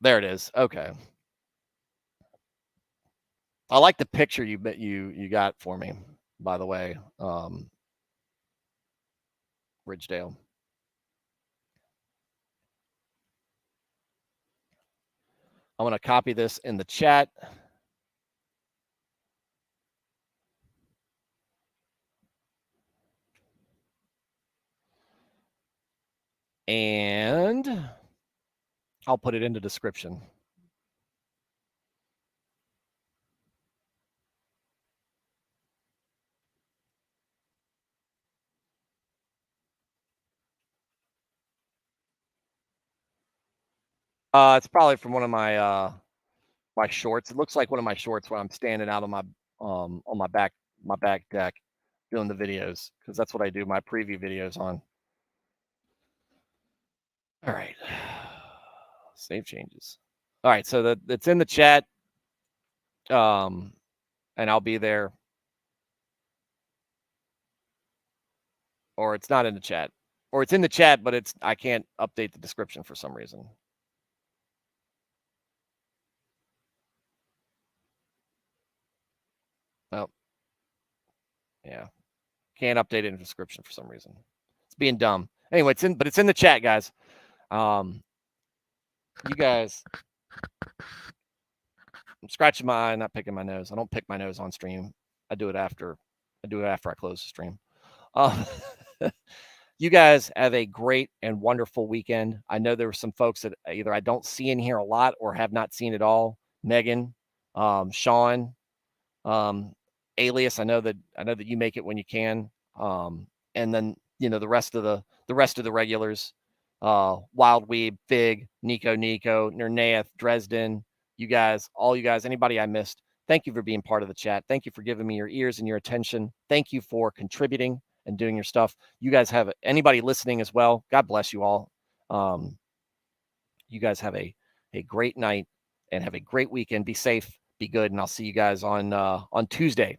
There it is. Okay. I like the picture you got for me, by the way, Ridgedale. I'm going to copy this in the chat. And I'll put it in the description. It's probably from one of my my shorts. It looks like one of my shorts when I'm standing out on my back deck doing the videos, because that's what I do my preview videos on. All right. Save changes. All right, so it's in the chat. And I'll be there. Or it's not in the chat. Or it's in the chat, but I can't update the description for some reason. Oh. Yeah. Can't update it in the description for some reason. It's being dumb. Anyway, it's in the chat, guys. You guys, I'm scratching my eye, not picking my nose. I don't pick my nose on stream. I do it after I close the stream. You guys have a great and wonderful weekend. I know there were some folks that either I don't see in here a lot or have not seen at all. Megan, Sean, Alias. I know that you make it when you can. And then the rest of the regulars. Wild Weeb, Fig, Nico, Nernaeth, Dresden, all you guys, anybody I missed, thank you for being part of the chat. Thank you for giving me your ears and your attention. Thank you for contributing and doing your stuff. You guys have anybody listening as well. God bless you all. You guys have a great night and have a great weekend. Be safe, be good, and I'll see you guys on Tuesday.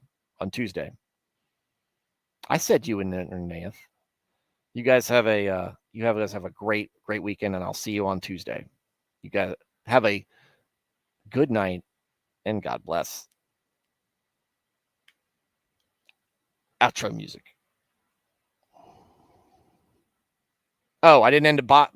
I said you and Nernaeth. You guys have a great weekend, and I'll see you on Tuesday. You guys have a good night, and God bless. Outro music. Oh, I didn't end the bot.